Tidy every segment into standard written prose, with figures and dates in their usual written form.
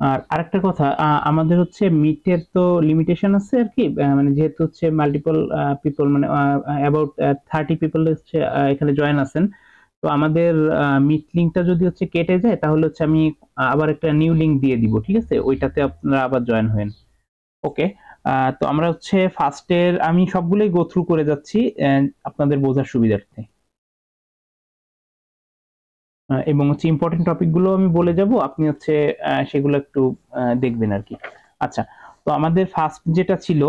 আর আরেকটা কথা, আমাদের হচ্ছে মিটের তো লিমিটেশন আছে আর কি, মানে যেহেতু হচ্ছে মাল্টিপল পিপল, মানে অ্যাবাউট 30 পিপল হচ্ছে এখানে জয়েন আছেন। তো আমাদের মিট লিঙ্কটা যদি হচ্ছে কেটে যায়, তাহলে হচ্ছে আমি আবার একটা নিউ লিঙ্ক দিয়ে দিব, ঠিক আছে? ওইটাতে আপনারা আবার জয়েন হবেন। ওকে। তো আমরা হচ্ছে ফার্স্টের আমি সবগুলোই গো থ্রু করে যাচ্ছি আপনাদের বোঝার সুবিধার্থে। এবং হচ্ছে ইম্পর্টেন্ট টপিকগুলো আমি বলে যাব, আপনি হচ্ছে সেগুলো একটু দেখবেন আর কি। আচ্ছা, তো আমাদের ফার্স্ট যেটা ছিল,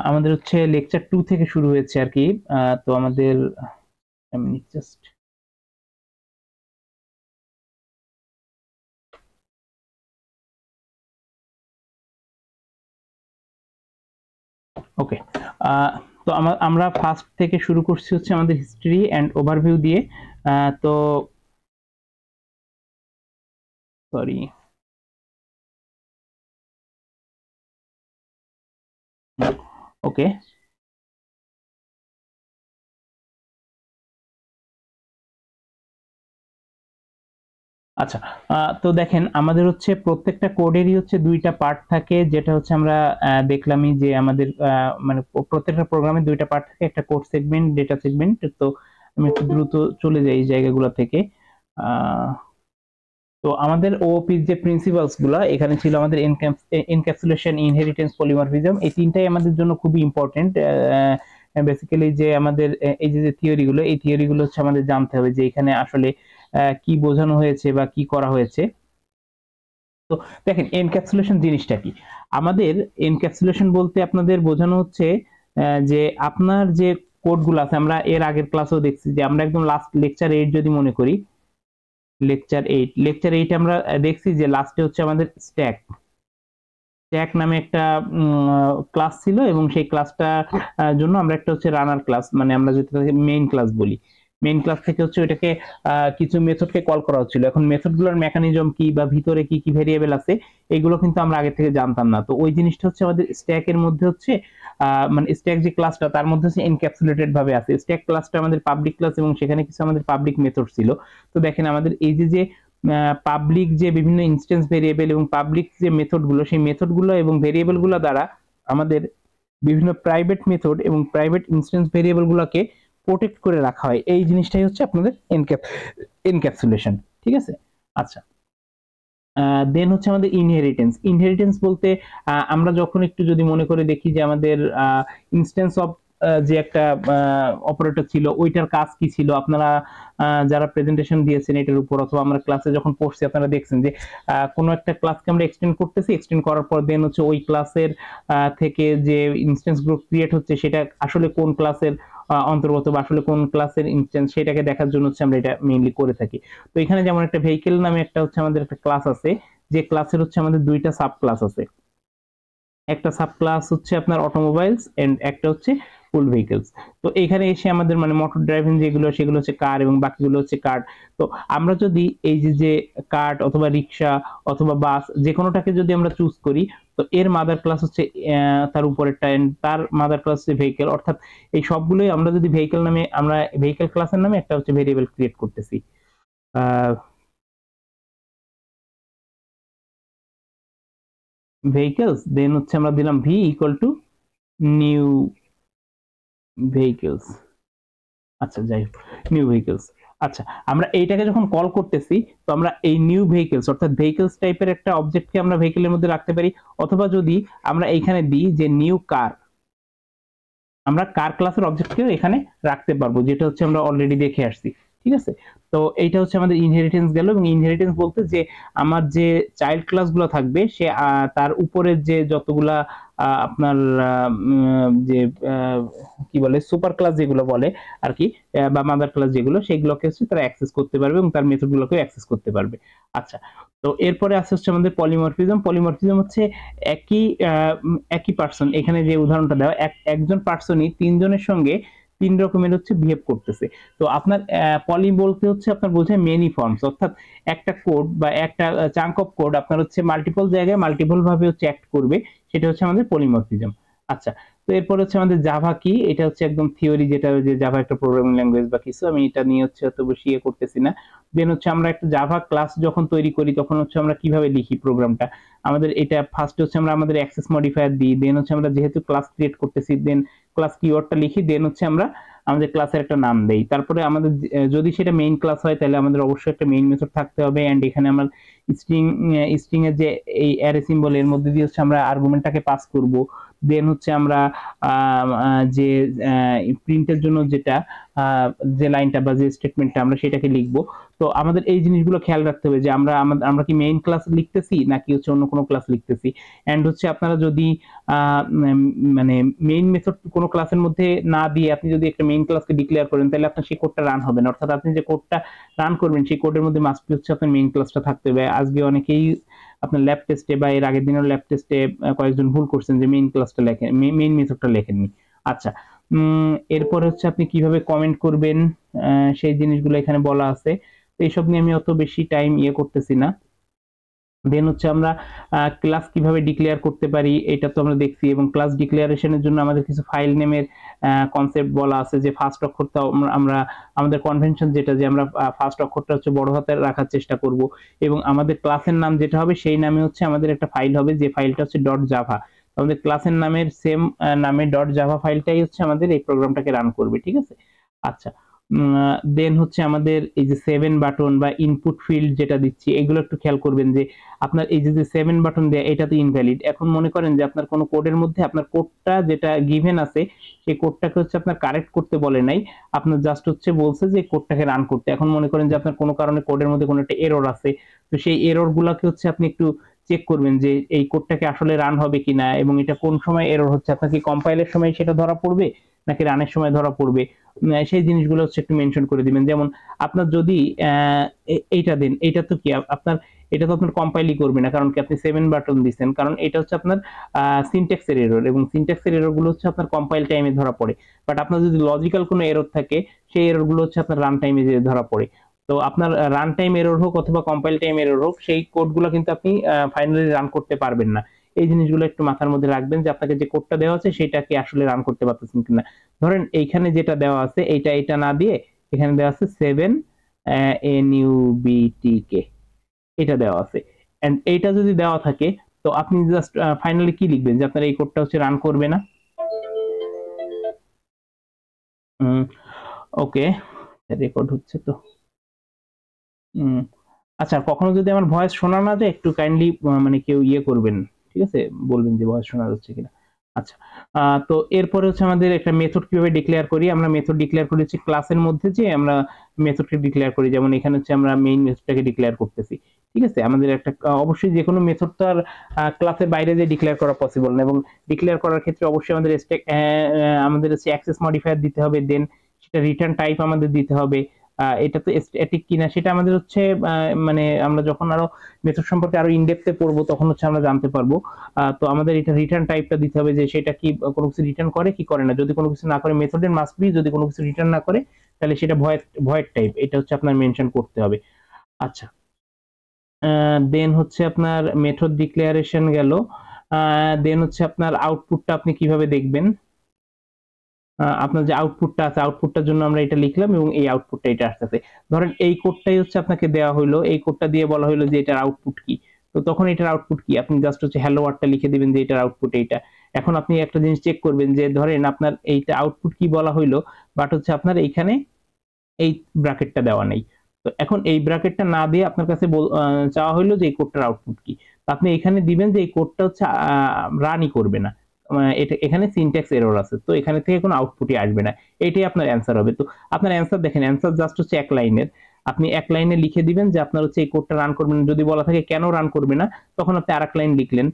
আমাদের হচ্ছে লেকচার 2 থেকে শুরু হয়েছে আর কি। তো আমাদের আমি জাস্ট ওকে। তো আমরা ফার্স্ট থেকে শুরু করছি হচ্ছে আমাদের হিস্ট্রি অ্যান্ড ওভারভিউ দিয়ে। তো সরি, ওকে। আচ্ছা, তো দেখেন আমাদের হচ্ছে প্রত্যেকটা কোডেরই হচ্ছে দুইটা পার্ট থাকে, যেটা হচ্ছে আমরা দেখলামই যে আমাদের মানে প্রত্যেকটা প্রোগ্রামে দুইটা পার্ট থাকে, একটা কোড সেগমেন্ট, ডেটা সেগমেন্ট। তো আমি একটু দ্রুত চলে যাই এই জায়গাগুলো থেকে। আহ, তো আমাদের ওওপির যে প্রিন্সিপালস গুলা এখানে ছিল, আমাদের এনক্যাপসুলেশন, ইনহেরিটেন্স, পলিমরফিজম, এই তিনটাই আমাদের জন্য খুবই ইম্পর্টেন্ট। বেসিক্যালি যে আমাদের এই যে থিওরি গুলো, এই থিওরি গুলো হচ্ছে আমাদের জানতে হবে যে এখানে আসলে কি বোঝানো হয়েছে বা কি করা হয়েছে। তো দেখেন এনক্যাপসুলেশন জিনিসটা কি। আমাদের এনক্যাপসুলেশন বলতে আপনাদের বোঝানো হচ্ছে যে আপনার যে কোডগুলো আছে, আমরা এর আগের ক্লাসেও দেখছি যে আমরা একদম লাস্ট লেকচার 8 যদি মনে করি, লেকচার 8 আমরা দেখছি যে লাস্টে হচ্ছে আমাদের স্ট্যাক স্ট্যাক নামে একটা ক্লাস ছিল, এবং সেই ক্লাসটা জন্য আমরা একটা হচ্ছে রানার ক্লাস, মানে আমরা যেটাকে মেইন ক্লাস বলি, মেইন ক্লাস থেকে হচ্ছে ওইটাকে কিছু মেথডকে কল করা হচ্ছিল। এখন মেথডগুলোর মেকানিজম কি বা ভিতরে কি কি ভেরিয়েবল আছে, এগুলো কিন্তু আমরা আগে থেকে জানতাম না। তো ওই জিনিসটা হচ্ছে আমাদের স্ট্যাকের মধ্যে হচ্ছে মানে স্ট্যাক যে ক্লাসটা, তার মধ্যে হচ্ছে এনক্যাপসুলেটেড ভাবে আছে। স্ট্যাক ক্লাসটা আমাদের পাবলিক ক্লাস, এবং সেখানে কিছু আমাদের পাবলিক মেথড ছিল। তো দেখেন আমাদের এই যে পাবলিক যে বিভিন্ন ইনস্ট্যান্স ভেরিয়েবল এবং পাবলিক যে মেথডগুলো, সেই মেথডগুলো এবং ভেরিয়েবলগুলো দ্বারা আমাদের বিভিন্ন প্রাইভেট মেথড এবং প্রাইভেট ইনস্ট্যান্স ভেরিয়েবলগুলোকে প্রোটেক্ট করে রাখা হয়। এই জিনিসটাই হচ্ছে আপনাদের এনক্যাপসুলেশন, ঠিক আছে? আচ্ছা, দেন হচ্ছে আমাদের ইনহেরিটেন্স। ইনহেরিটেন্স বলতে আমরা যখন একটু যদি মনে করে দেখি যে আমাদের ইনস্ট্যান্স অফ যে একটা অপারেটর ছিল, ওইটার কাজ কি ছিল, আপনারা যারা প্রেজেন্টেশন দিয়েছেন এটার উপর, অথবা আমরা ক্লাসে যখন পড়ছি, আপনারা দেখছেন যে কোনো একটা ক্লাসকে আমরা এক্সটেন্ড করতেছি, এক্সটেন্ড করার পর দেন হচ্ছে ওই ক্লাসের থেকে যে ইনস্ট্যান্স গ্রুপ ক্রিয়েট হচ্ছে, সেটা আসলে কোন ক্লাসের অন্তর্গত বা আসলে কোন ক্লাসের ইনস্ট্যান্স, সেটাকে দেখার জন্য হচ্ছে আমরা এটা মেইনলি করে থাকি। তো এখানে যেমন একটা ভেহিকেল নামে একটা হচ্ছে আমাদের একটা ক্লাস আছে, যে ক্লাসের হচ্ছে আমাদের দুইটা সাব ক্লাস আছে। একটা সাব ক্লাস হচ্ছে আপনার অটোমোবাইলস, এন্ড একটা হচ্ছে ফুল ভেহিকলস। তো এখানে এসে আমাদের মানে মোটর ড্রাইভিং যেগুলো, সেগুলো হচ্ছে কার, এবং বাকিগুলো হচ্ছে কার্ট। তো আমরা যদি এই যে কার্ট অথবা রিক্সা অথবা বাস, যে কোনোটাকে যদি আমরা চুজ করি, তো এর মাদার ক্লাস হচ্ছে তার উপরেরটা, এন্ড তার মাদার ক্লাস হচ্ছে ভেহিকেল। অর্থাৎ এই সবগুলোই আমরা যদি ভেহিকেল নামে, আমরা ভেহিকেল ক্লাসের নামে একটা হচ্ছে ভেরিয়েবল ক্রিয়েট করতেছি। ভেহিকলস, দেন হচ্ছে আমরা দিলাম V equal to new vehicles. আচ্ছা, যাই হোক, নিউ ভেহিকলস। আচ্ছা, আমরা এইটাকে যখন কল করতেছি, তো আমরা এই নিউ ভেহিকলস অর্থাৎ ভেহিকলস টাইপের একটা অবজেক্টকে আমরা ভেহিকলের মধ্যে রাখতে পারি, অথবা যদি আমরা এইখানে দিই যে নিউ কার, আমরা কার ক্লাসের অবজেক্টকেও এখানে রাখতে পারবো, যেটা হচ্ছে আমরা অলরেডি দেখে আসছি, ঠিক আছে? তো এইটা হচ্ছে আমাদের ইনহেরিটেন্স গেল। এবং ইনহেরিটেন্স বলতে যে আমার যে চাইল্ড ক্লাসগুলো থাকবে, সে তার উপরের যে যতগুলা আপনার যে কি বলে সুপার ক্লাস যেগুলো বলে আর কি, বা মাদার ক্লাস যেগুলো, সেগুলোকে হচ্ছে তারা অ্যাক্সেস করতে পারবে এবং তার মেথডগুলোকেও অ্যাক্সেস করতে পারবে। আচ্ছা, তো এরপরে আসছে হচ্ছে আমাদের পলিমরফিজম। পলিমরফিজম হচ্ছে একই পার্সন, এখানে যে উদাহরণটা দেওয়া, একজন পার্সনই তিনজনের সঙ্গে তিন রকমের হচ্ছে বিহেভ করতেছে। তো আপনার পলি বলতে হচ্ছে আপনার বোঝায় মেনি ফর্মস, অর্থাৎ একটা কোড বা একটা চাঙ্ক অফ কোড আপনার হচ্ছে মাল্টিপল জায়গায় মাল্টিপল ভাবে হচ্ছে অ্যাক্ট করবে, সেটা হচ্ছে আমাদের পলিমরফিজম। আচ্ছা, তো এরপর হচ্ছে আমাদের জাভা কি, এটা হচ্ছে একদম থিওরি, যেটা যে জাভা একটা প্রোগ্রামিং ল্যাঙ্গুয়েজ বা কিছু, আমি এটা নিয়ে হচ্ছে অত বেশি ইয়ে করতেছি না। দেন হচ্ছে আমরা একটা জাভা ক্লাস যখন তৈরি করি তখন হচ্ছে আমরা কিভাবে লিখি প্রোগ্রামটা, আমাদের এটা ফার্স্ট হচ্ছে আমরা আমাদের অ্যাক্সেস মডিফায়ার দিই, দেন হচ্ছে আমরা যেহেতু ক্লাস ক্রিয়েট করতেছি দেন ক্লাস কিওয়ার্ডটা লিখি, দেন হচ্ছে আমরা আমাদের ক্লাসের একটা নাম দেই, তারপরে আমাদের যদি সেটা মেইন ক্লাস হয় তাহলে আমাদের অবশ্যই একটা মেইন মেথড থাকতে হবে, এন্ড এখানে আমরা স্ট্রিং স্ট্রিং এর যে এই অ্যারে সিম্বল এর মধ্যে দিয়ে হচ্ছে আমরা আর্গুমেন্টটাকে পাস করব, দেন হচ্ছে আমরা যে প্রিন্টের জন্য যেটা যে লাইনটা বা যে স্টেটমেন্টটা আমরা সেটাকে লিখবো। তো আমাদের এই জিনিসগুলো খেয়াল রাখতে হবে যে আমরা কি মেইন ক্লাস লিখতেছি নাকি হচ্ছে অন্য কোনো ক্লাস লিখতেছি, এন্ড হচ্ছে আপনারা যদি মানে মেইন মেথড কোনো ক্লাসের মধ্যে না দিয়ে আপনি যদি একটা মেইন ক্লাসকে ডিক্লেয়ার করেন তাহলে আপনার সেই কোডটা রান হবে না, অর্থাৎ আপনি যে কোডটা রান করবেন সেই কোডের মধ্যে মাস্ট বি হচ্ছে আপনার মেইন ক্লাসটা থাকতে হবে। আজকে অনেকেই আপনার ল্যাব টেস্টে বা এর আগের দিনের ল্যাব টেস্টে কয়েকজন ভুল করছেন যে মেইন ক্লাসটা লেখেন, মেইন মেথডটা লেখেননি। আচ্ছা, এরপর হচ্ছে আপনি কিভাবে কমেন্ট করবেন সেই জিনিসগুলো এখানে বলা আছে, তো এইসব নিয়ে আমি অত বেশি টাইম করতেছি না। দেন হচ্ছে আমরা ক্লাস কিভাবে ডিক্লেয়ার করতে পারি এটা তো আমরা দেখছি, এবং ক্লাস ডিক্লারেশনের জন্য আমাদের কিছু ফাইল নেমের কনসেপ্ট বলা আছে যে ফার্স্ট অক্ষরটা আমরা আমাদের কনভেনশন যেটা যে আমরা ফার্স্ট অক্ষরটা হচ্ছে বড় হাতের রাখার চেষ্টা করব, এবং আমাদের ক্লাসের নাম যেটা হবে সেই নামে হচ্ছে আমাদের একটা ফাইল হবে যে ফাইলটা হচ্ছে ডট জাভা, আমাদের ক্লাসের নামের সেম নামে ডট জাভা ফাইলটাই হচ্ছে আমাদের এই প্রোগ্রামটাকে রান করবে, ঠিক আছে। আচ্ছা, দেন হচ্ছে আমাদের এই যে 7 বাটন বা ইনপুট ফিল্ড যেটা দিচ্ছি এগুলো একটু খেয়াল করবেন যে আপনার এই যে 7 বাটন দেয়া এটা তো ইনভ্যালিড। এখন মনে করেন যে আপনার কোনো কোডের মধ্যে আপনার কোডটা যেটা গিভেন আছে সেই কোডটাকে হচ্ছে আপনার কারেক্ট করতে বলে নাই, আপনার জাস্ট হচ্ছে বলছে যে কোডটাকে রান করতে। এখন মনে করেন যে আপনার কোনো কারণে কোডের মধ্যে কোনো একটা এরর আছে, তো সেই এরর গুলাকে হচ্ছে আপনি একটু চেক করবেন যে এই কোডটাকে আসলে রান হবে কিনা এবং এটা কোন সময় এরর হচ্ছে, আপনার কি কম্পাইলের সময় সেটা ধরা পড়বে নাকি রানের সময় ধরা পড়বে, সেই জিনিসগুলো হচ্ছে একটু মেনশন করে দিবেন। যেমন আপনার যদি এইটা দেন, এইটা তো কি আপনার এটা তো আপনার কম্পাইলই করবে না, কারণ কি আপনি 7 বাটন দিচ্ছেন, কারণ এটা হচ্ছে আপনার সিনট্যাক্সের এরর, এবং সিনট্যাক্সের এরর গুলো হচ্ছে আপনার কম্পাইল টাইমে ধরা পড়ে, বাট আপনার যদি লজিক্যাল কোনো এরর থাকে সেই এরর গুলো হচ্ছে আপনার রান টাইমে যে ধরা পড়ে। তো আপনার রান টাইম এরর হোক অথবা কম্পাইল টাইম এরর হোক সেই কোডগুলো কিন্তু আপনি ফাইনালি রান করতে পারবেন না। এই জিনিসগুলো একটু মাথার মধ্যে রাখবেন যে আপনাকে যে কোডটা দেওয়া আছে সেটা কি আসলে রান করতে পারতেছেন কিনা। ধরেন এইখানে যেটা দেওয়া আছে এটা না দিয়ে এখানে দেওয়া আছে 7 NUBTK, এটা দেওয়া আছে, এন্ড এইটা যদি দেওয়া থাকে তো আপনি জাস্ট ফাইনালি কি লিখবেন যে আপনার এই কোডটা হচ্ছে রান করবে না। ওকে, রেকর্ড হচ্ছে তো। আচ্ছা, কখনো যদি আমার ভয়েস শোনা না যায় একটু কাইন্ডলি মানে কেউ করবেন, ঠিক আছে, বলবেন যে ভয়েস শোনা যাচ্ছে কিনা। আচ্ছা, তো এরপরে হচ্ছে আমাদের একটা মেথড কিভাবে ডিক্লেয়ার করি, আমরা মেথড ডিক্লেয়ার করি হচ্ছে ক্লাসের মধ্যে যে আমরা মেথডকে ডিক্লেয়ার করি, যেমন এখানে হচ্ছে আমরা মেইন মেথডটাকে ডিক্লেয়ার করতেছি, ঠিক আছে। আমাদের একটা অবশ্যই যে কোনো মেথড তো আর ক্লাসের বাইরে যে ডিক্লেয়ার করা পসিবল না, এবং ডিক্লেয়ার করার ক্ষেত্রে অবশ্যই আমাদের হচ্ছে অ্যাক্সেস মডিফায়ার দিতে হবে, দেন সেটা রিটার্ন টাইপ আমাদের দিতে হবে, এটা তো স্ট্যাটিক কিনা সেটা আমাদের হচ্ছে মানে আমরা যখন আরো মেথড সম্পর্কে আরো ইনডেপথে পড়বো তখন হচ্ছে আমরা জানতে পারবো। তো আমাদের এটা রিটার্ন টাইপটা দিতে হবে যে সেটা কি কোনো কিছু রিটার্ন করে কি করে না, যদি কোনো কিছু না করে মেথডের মাস্ট বি, যদি কোনো কিছু রিটার্ন না করে তাহলে সেটা ভয়েড টাইপ, এটা হচ্ছে আপনার মেনশন করতে হবে। আচ্ছা, দেন হচ্ছে আপনার মেথড ডিক্লারেশন গেল, দেন হচ্ছে আপনার আউটপুটটা আপনি কিভাবে দেখবেন, আপনার যে আউটপুটটা আছে আউটপুটটার জন্য আমরা এটা লিখলাম এবং এই আউটপুটটা এটা আসতেছে। ধরেন এই কোডটাই হচ্ছে আপনাকে দেওয়া হলো, এই কোডটা দিয়ে বলা হলো যে এটার আউটপুট কি, তো তখন এটার আউটপুট কি আপনি জাস্ট হচ্ছে হ্যালো ওয়ার্ডটা লিখে দিবেন যে এটার আউটপুট এইটা। এখন আপনি একটা জিনিস চেক করবেন যে ধরেন আপনার এইটা আউটপুট কি বলা হইলো, বাট হচ্ছে আপনার এইখানে এই ব্র্যাকেটটা দেওয়া নেই, তো এখন এই ব্র্যাকেটটা না দিয়ে আপনার কাছে চাওয়া হইলো যে এই কোডটার আউটপুট কি, তো আপনি এখানে দিবেন যে এই কোডটা হচ্ছে রানই করবে না, এটা এখানে সিনট্যাক্স এরর আছে, তো এখানে থেকে কোনো আউটপুটই আসবে না, এটাই আপনার অ্যান্সার হবে। তো আপনার অ্যান্সার দেখেন, অ্যান্সার জাস্ট হচ্ছে এক লাইনের, আপনি এক লাইনে লিখে দিবেন যে আপনার হচ্ছে এই কোডটা রান করবে না, যদি বলা থাকে কেন রান করবে না তখন আপনি আরেক লাইন লিখলেন,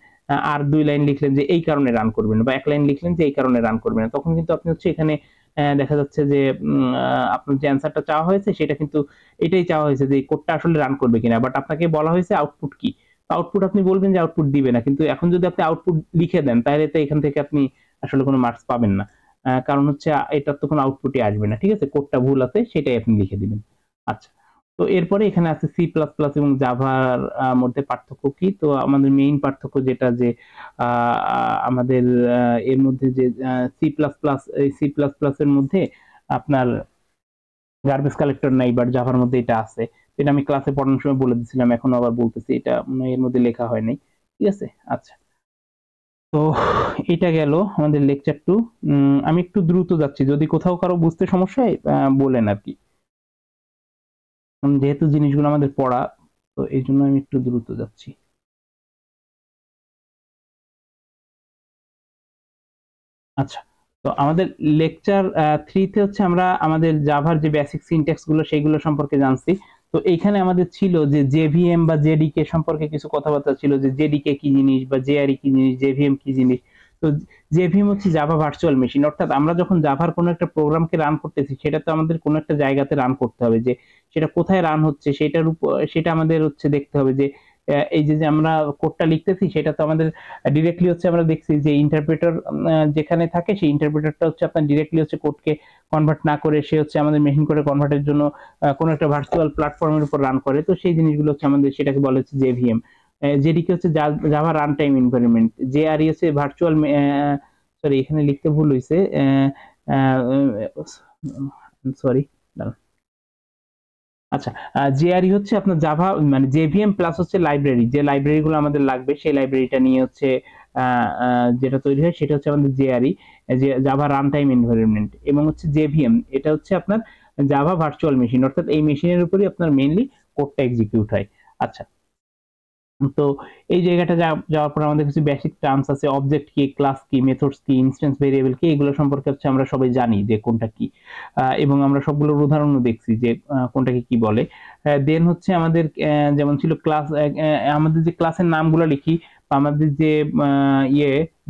আর 2 লাইন লিখলেন যে এই কারণে রান করবে না, বা এক লাইন লিখলেন যে এই কারণে রান করবে না, তখন কিন্তু আপনি হচ্ছে এখানে দেখা যাচ্ছে যে আপনার যে অ্যান্সারটা চাওয়া হয়েছে সেটা কিন্তু এটাই চাওয়া হয়েছে যে এই কোডটা আসলে রান করবে কিনা, বাট আপনাকে বলা হয়েছে আউটপুট কি, আউটপুট আপনি বলবেন যে আউটপুট দিবে না, কিন্তু এখন যদি আপনি আউটপুট লিখে দেন তাহলে তো এখান থেকে আপনি আসলে কোনো মার্কস পাবেন না, কারণ হচ্ছে এটার তো কোনো আউটপুটই আসবে না, ঠিক আছে, কোডটা ভুল আছে সেটাই আপনি লিখে দিবেন। আচ্ছা, তো এরপরে এখানে আছে সি প্লাস প্লাস এবং জাভার মধ্যে পার্থক্য কি, তো আমাদের মেইন পার্থক্য যেটা যে আমাদের এর মধ্যে যে সি প্লাস প্লাস, এই সি প্লাস প্লাস এর মধ্যে আপনার গার্বেজ কালেক্টর নাই, বাট জাভার মধ্যে এটা আছে। এটা আমি ক্লাসে পড়ানোর সময় বলে দিছিলাম, এখন আবার বলতেছি, এটা এর মধ্যে লেখা হয় নাই। ঠিক আছে, আচ্ছা। তো এটা গেল আমাদের লেকচার 2। আমি একটু দ্রুত যাচ্ছি, যদি কোথাও কারো বুঝতে সমস্যা হয় বলেন আর কি। যেহেতু জিনিসগুলো আমাদের পড়া, তো এই জন্য আমি একটু দ্রুত যাচ্ছি। আচ্ছা, তো আমাদের লেকচার 3 তে হচ্ছে আমরা আমাদের জাভার যে বেসিক সিনট্যাক্স গুলো সেগুলো সম্পর্কে জানছি। তো এইখানে আমাদের ছিল যে জেভিএম বা জেডিকে সম্পর্কে কিছু কথাবার্তা ছিল, যে জেডিকে কি জিনিস বা জেআরই কি জিনিস, জেভিএম কি জিনিস। তো জেভিএম হচ্ছে জাভা ভার্চুয়াল মেশিন, অর্থাৎ আমরা যখন জাভার কোনো একটা প্রোগ্রামকে রান করতেছি সেটা তো আমাদের কোনো একটা জায়গাতে রান করতে হবে, যে সেটা কোথায় রান হচ্ছে সেটার উপর, সেটা আমাদের হচ্ছে দেখতে হবে যে এই যে আমরা কোডটা লিখতেছি সেটা তো আমাদের ডিরেক্টলি হচ্ছে আমরা দেখছি যে ইন্টারপ্রেটার যেখানে থাকে সেই ইন্টারপ্রেটারটা হচ্ছে আপনার ডিরেক্টলি হচ্ছে কোডকে কনভার্ট না করে সে হচ্ছে আমাদের মেশিন কোডে কনভার্টের জন্য কোনো একটা ভার্চুয়াল প্ল্যাটফর্মের উপর রান করে। তো সেই জিনিসগুলো হচ্ছে আমাদের, সেটাকে বলা হচ্ছে জেভিএম। জেডিকে হচ্ছে জাভা রান টাইম এনভায়রনমেন্ট, জেআরই হচ্ছে ভার্চুয়াল, সরি এখানে লিখতে ভুল হয়েছে, সরি। আচ্ছা, জেআরই হচ্ছে আপনার জাভা মানে জেভিএম প্লাস হচ্ছে লাইব্রেরি, যে লাইব্রেরিগুলো আমাদের লাগবে সেই লাইব্রেরিটা নিয়ে হচ্ছে যেটা তৈরি হয় সেটা হচ্ছে আমাদের জেআরই, যে জাভা রান টাইম এনভায়রনমেন্ট। এবং হচ্ছে জেভিএম এটা হচ্ছে আপনার জাভা ভার্চুয়াল মেশিন, অর্থাৎ এই মেশিনের উপরই আপনার মেইনলি কোডটা এক্সিকিউট হয়। আচ্ছা, তো এই জায়গাটা যাওয়ার পর আমাদের কিছু বেসিক টার্মস আছে, অবজেক্ট কি, ক্লাস কি, মেথডস কি, ইনস্ট্যান্স ভেরিয়েবল কি, এগুলো সম্পর্কে হচ্ছে আমরা সবাই জানি যে কোনটা কি, এবং আমরা সবগুলোর উদাহরণও দেখছি যে কোনটাকে কি বলে। দেন হচ্ছে আমাদের যেমন ছিল ক্লাস, আমাদের যে ক্লাসের নামগুলো লিখি বা আমাদের যে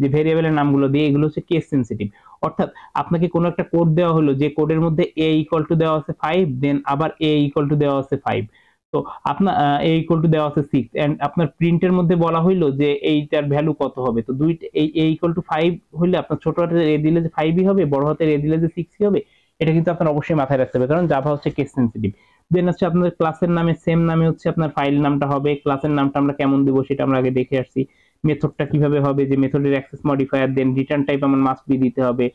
যে ভেরিয়েবলের নামগুলো দিই, এগুলো হচ্ছে কেস সেনসিটিভ। অর্থাৎ আপনাকে কোনো একটা কোড দেওয়া হলো, যে কোডের মধ্যে a ইকুয়াল টু দেওয়া আছে 5, দেন আবার a ইকুয়াল টু দেওয়া আছে 5, তো আপনার a ইকুয়াল টু দেওয়া আছে 6, এন্ড আপনার প্রিন্টের মধ্যে বলা হইলো যে এইটার ভ্যালু কত হবে। তো দুইটা এই a ইকুয়াল টু 5 হইলে আপনার ছোট হাতের a দিলে যে 5ই হবে, বড় হাতের a দিলে যে 6ই হবে। এটা কিন্তু আপনার অবশ্যই মাথায় রাখতে হবে, কারণ জাভা হচ্ছে কেস সেনসিটিভ। দেন হচ্ছে আপনাদের ক্লাসের নামে সেম নামে হচ্ছে আপনার ফাইল নামটা হবে, ক্লাসের নামটা আমরা কেমন দেব সেটা আমরা আগে দেখে আসছি। মেথডটা কিভাবে হবে, যে মেথডের access modifier, then return type আমার মাস্ট বি দিতে হবে,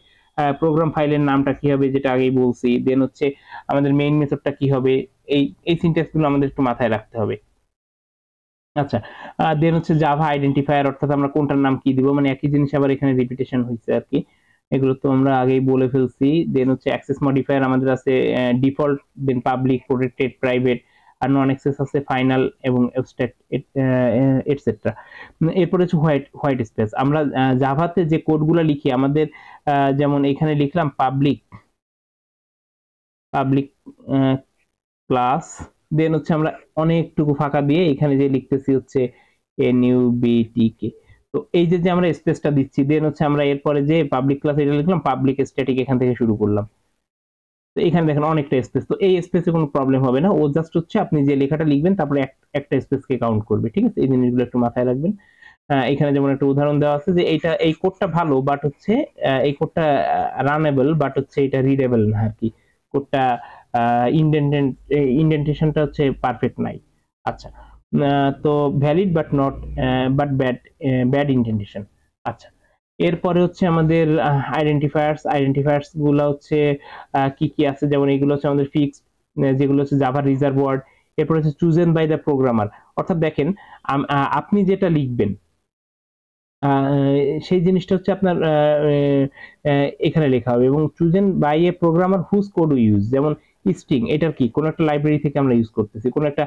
প্রোগ্রাম ফাইলের নামটা কি হবে যেটা আগেই বলছি, দেন হচ্ছে আমাদের মেইন মেথডটা কি হবে। এই সিনট্যাক্স গুলো আমাদের একটু মাথায় রাখতে হবে। আচ্ছা, দেন হচ্ছে জাভা আইডেন্টিফায়ার, অর্থাৎ আমরা কোনটার নাম কি দিব, মানে একই জিনিস আবার এখানে রিপিটেশন হয়েছে আর কি, এগুলো তো আমরা আগেই বলে ফেলছি। দেন হচ্ছে অ্যাক্সেস মডিফায়ার আমাদের আছে ডিফল্ট, দেন পাবলিক, প্রোটেক্টেড, প্রাইভেট, আর নন অ্যাক্সেস আছে ফাইনাল এবং অ্যাবস্ট্রাক্ট এটসেট্রা। এরপর হচ্ছে হোয়াইট স্পেস। আমরা জাভাতে যে কোডগুলো লিখি আমাদের, যেমন এখানে লিখলাম পাবলিক ক্লাস, দেন হচ্ছে আমরা অনেকটুকু ফাঁকা দিয়ে এখানে যে লিখতেছি হচ্ছে NUBTK। তো এই যে আমরা স্পেসটা দিচ্ছি, দেন হচ্ছে আমরা এরপরে যে পাবলিক ক্লাস এটা লিখলাম, পাবলিক স্ট্যাটিক এখান থেকে শুরু করলাম। তো এখানে দেখেন অনেকটা স্পেস, তো এই স্পেসে কোনো প্রবলেম হবে না, ও জাস্ট হচ্ছে আপনি যে লেখাটা লিখবেন তারপরে একটা স্পেসকে কাউন্ট করবে। ঠিক আছে, এই জিনিসগুলো একটু মাথায় রাখবেন। এখানে যেমন একটা উদাহরণ দেওয়া আছে যে এই কোডটা ভালো, বাট হচ্ছে এই কোডটা রানেবল, বাট হচ্ছে এটা রিডেবল না আর কি, কোডটা ইন্ডেন্টেশনটা হচ্ছে পারফেক্ট নাই। আচ্ছা, তো valid but not, but bad indentation. আচ্ছা, এরপরে হচ্ছে আমাদের আইডেন্টিফায়ার্স গুলো হচ্ছে কি কি আছে, যেমন এগুলো হচ্ছে আমাদের ফিক্সড, যেগুলো হচ্ছে জাভা রিজার্ভ ওয়ার্ড। এরপর হচ্ছে চুজেন বাই দ্য প্রোগ্রামার, অর্থাৎ দেখেন আপনি যেটা লিখবেন সেই জিনিসটা হচ্ছে আপনার এখানে লেখা হবে, এবং chosen by a programmer whose code we use, যেমন স্ট্রিং এটার কি, কোন একটা লাইব্রেরি থেকে আমরা ইউজ করতেছি, কোন একটা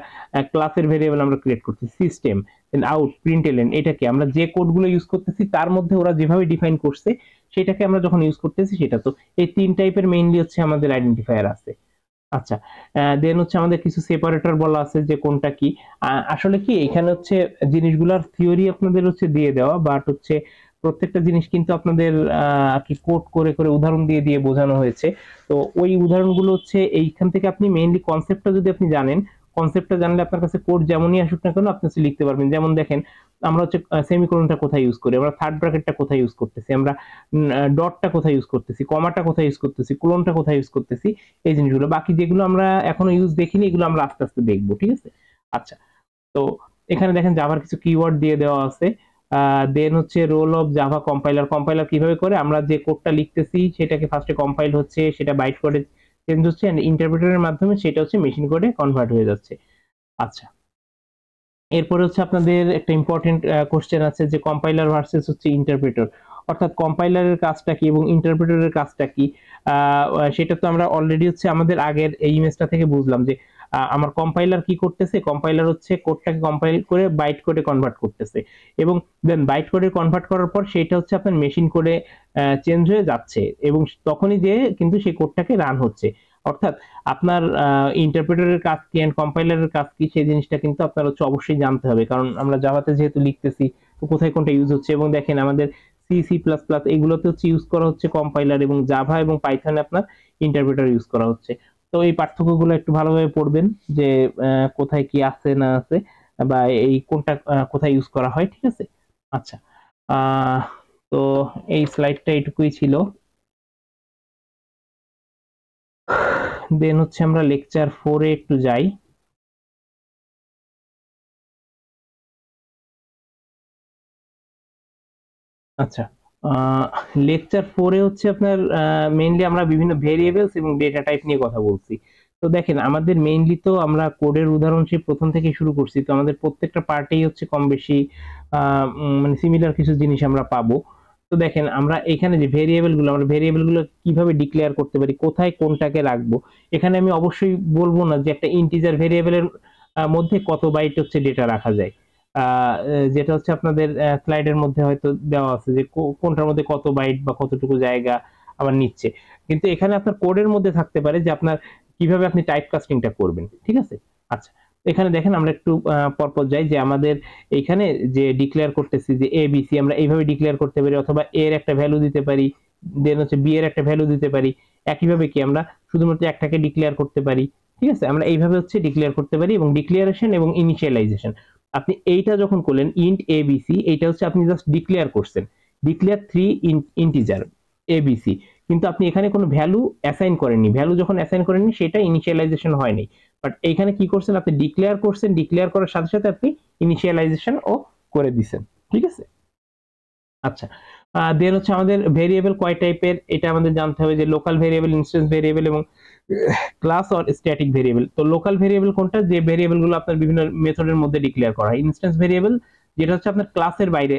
ক্লাসের ভেরিয়েবল আমরা ক্রিয়েট করতেছি, সিস্টেম, দেন আউট, প্রিন্টএলএন, এটা কি আমরা যে কোডগুলো ইউজ করতেছি তার মধ্যে ওরা যেভাবে ডিফাইন করছে সেটাকে আমরা যখন ইউজ করতেছি সেটা। তো এই 3 টাইপের মেইনলি হচ্ছে আমাদের আইডেন্টিফায়ার আছে। আচ্ছা, দেন হচ্ছে আমাদের কিছু সেপারেটর বলা আছে যে কোনটা কি। আসলে কি এখানে হচ্ছে জিনিসগুলোর থিওরি আপনাদের হচ্ছে দিয়ে দেওয়া, বাট হচ্ছে প্রত্যেকটা জিনিস কিন্তু আপনাদের কি কোড করে করে উদাহরণ দিয়ে দিয়ে বোঝানো হয়েছে। তো ওই উদাহরণগুলো হচ্ছে এইখান থেকে আপনি মেইনলি কনসেপ্টটা যদি আপনি জানেন, কনসেপ্টটা জানলে আপনার কাছে কোড যেমনই আসুক না কেন আপনি লিখতে পারবেন। যেমন দেখেন আমরা হচ্ছে সেমিকোলনটা কোথায় ইউজ করি, আমরা থার্ড ব্র্যাকেটটা কোথায় ইউজ করতেছি, আমরা ডটটা কোথায় ইউজ করতেছি, কমাটা কোথায় ইউজ করতেছি, কোলনটা কোথায় ইউজ করতেছি, এই জিনিসগুলো। বাকি যেগুলো আমরা এখনো ইউজ দেখিনি এগুলো আমরা আস্তে আস্তে দেখবো। ঠিক আছে, আচ্ছা। তো এখানে দেখেন জাভার কিছু কিওয়ার্ড দিয়ে দেওয়া আছে। দেন হচ্ছে রোল অফ জাভা কম্পাইলার কিভাবে করে, আমরা যে কোডটা লিখতেছি সেটাকে ফার্স্টে কম্পাইল হচ্ছে, সেটা বাইট কোডে চেঞ্জ হচ্ছে, এন্ড ইন্টারপ্রেটারের মাধ্যমে সেটা হচ্ছে মেশিন কোডে কনভার্ট হয়ে যাচ্ছে। আচ্ছা, এরপরে হচ্ছে আপনাদের একটা ইম্পর্টেন্ট কোশ্চেন আছে যে কম্পাইলার ভার্সেস হচ্ছে ইন্টারপ্রেটর, অর্থাৎ কম্পাইলারের কাজটা কি এবং ইন্টারপ্রেটরের কাজটা কি। সেটা তো আমরা অলরেডি হচ্ছে আমাদের আগের এই ইমেজটা থেকে বুঝলাম যে আমার কম্পাইলার কি করতেছে, কম্পাইলার হচ্ছে কোডটাকে কম্পাইল করে বাইট কোডে কনভার্ট করতেছে এবং দেন বাইট কোডে কনভার্ট করার পর সেটা হচ্ছে আপনার মেশিন কোডে চেঞ্জ হয়ে যাচ্ছে এবং তখনই যে কিন্তু সেই কোডটাকে রান হচ্ছে। অর্থাৎ আপনার ইন্টারপ্রেটারের কাজ কি এন্ড কম্পাইলারের কাজ কি সেই জিনিসটা কিন্তু আপনার হচ্ছে অবশ্যই জানতে হবে, কারণ আমরা জাভাতে যেহেতু লিখতেছি তো কোথায় কোনটা ইউজ হচ্ছে। এবং দেখেন আমাদের সি সি প্লাস প্লাস এগুলোতে হচ্ছে ইউজ করা হচ্ছে কম্পাইলার এবং জাভা এবং পাইথনে আপনার ইন্টারপ্রেটার ইউজ করা হচ্ছে। তো এই পার্থক্যগুলো একটু ভালোভাবে পড়বেন যে কোথায় কি আছে না আছে বা এই কোনটা কোথায় ইউজ করা হয়, ঠিক আছে। আচ্ছা, আহ তো এই স্লাইডটা এটুকুই ছিল। দেন হচ্ছে আমরা লেকচার 4-এ একটু যাই। আচ্ছা, লেকচার 4-এ হচ্ছে আপনার মেইনলি আমরা বিভিন্ন ভেরিয়েবলস এবং ডেটা টাইপ নিয়ে কথা বলছি। তো দেখেন আমাদের মেইনলি তো আমরা কোডের উদাহরণ সেই প্রথম থেকে শুরু করছি, তো আমাদের প্রত্যেকটা পার্টেই হচ্ছে কম বেশি মানে সিমিলার কিছু জিনিস আমরা পাবো। তো দেখেন আমরা এখানে যে আমরা ভেরিয়েবল গুলো কিভাবে ডিক্লেয়ার করতে পারি, কোথায় কোনটাকে রাখবো। এখানে আমি অবশ্যই বলবো না যে একটা ইন্টিজার ভেরিয়েবলের মধ্যে কত বাইট হচ্ছে ডেটা রাখা যায়, যেটা হচ্ছে আপনাদের স্লাইডের মধ্যে হয়তো দেওয়া আছে যে কোনটার মধ্যে কত বাইট বা কতটুকু জায়গা আবার নিচ্ছে। কিন্তু এখানে আপনার কোডের মধ্যে থাকতে পারে যে আপনার কিভাবে আপনি টাইপ কাস্টিংটা করবেন, ঠিক আছে। আচ্ছা, এখানে দেখেন আমরা একটু পরপর যাই যে আমাদের এইখানে যে ডিক্লেয়ার করতেছি যে এ বি সি আমরা এইভাবে ডিক্লেয়ার করতে পারি, অথবা এ এর একটা ভ্যালু দিতে পারি, দেন হচ্ছে বি এর একটা ভ্যালু দিতে পারি। একইভাবে কি আমরা শুধুমাত্র একটাকে ডিক্লেয়ার করতে পারি, ঠিক আছে। আমরা এইভাবে হচ্ছে ডিক্লেয়ার করতে পারি এবং ডিক্লিয়ারেশন এবং ইনিশিয়ালাইজেশন আপনি এইটা যখন করলেন ইন্ট এবিসি, এইটা হচ্ছে আপনি জাস্ট ডিক্লেয়ার করছেন, ডিক্লেয়ার 3 ইন্টিজার এবিসি, কিন্তু আপনি এখানে কোনো ভ্যালু অ্যাসাইন করেননি। ভ্যালু যখন অ্যাসাইন করেননি সেটা ইনিশিয়ালাইজেশন হয়নি, বাট এইখানে কি করছেন আপনি ডিক্লেয়ার করছেন, ডিক্লেয়ার করার সাথে সাথে আপনি ইনিশিয়ালাইজেশন ও করে দিছেন, ঠিক আছে। আচ্ছা, দেন হচ্ছে আমাদের ভেরিয়েবল কয় টাইপের এটা আমাদের জানতে হবে, যে লোকাল ভেরিয়েবল, ইনস্ট্যান্স ভেরিয়েবল এবং ক্লাস অর স্ট্যাটিক ভেরিয়েবল। তো লোকাল ভেরিয়েবল কোনটা, যে ভেরিয়েবল গুলো আপনার বিভিন্ন মেথডের মধ্যে ডিক্লেয়ার করা হয়। ইনস্ট্যান্স ভেরিয়েবল যেটা হচ্ছে আপনার ক্লাসের বাইরে,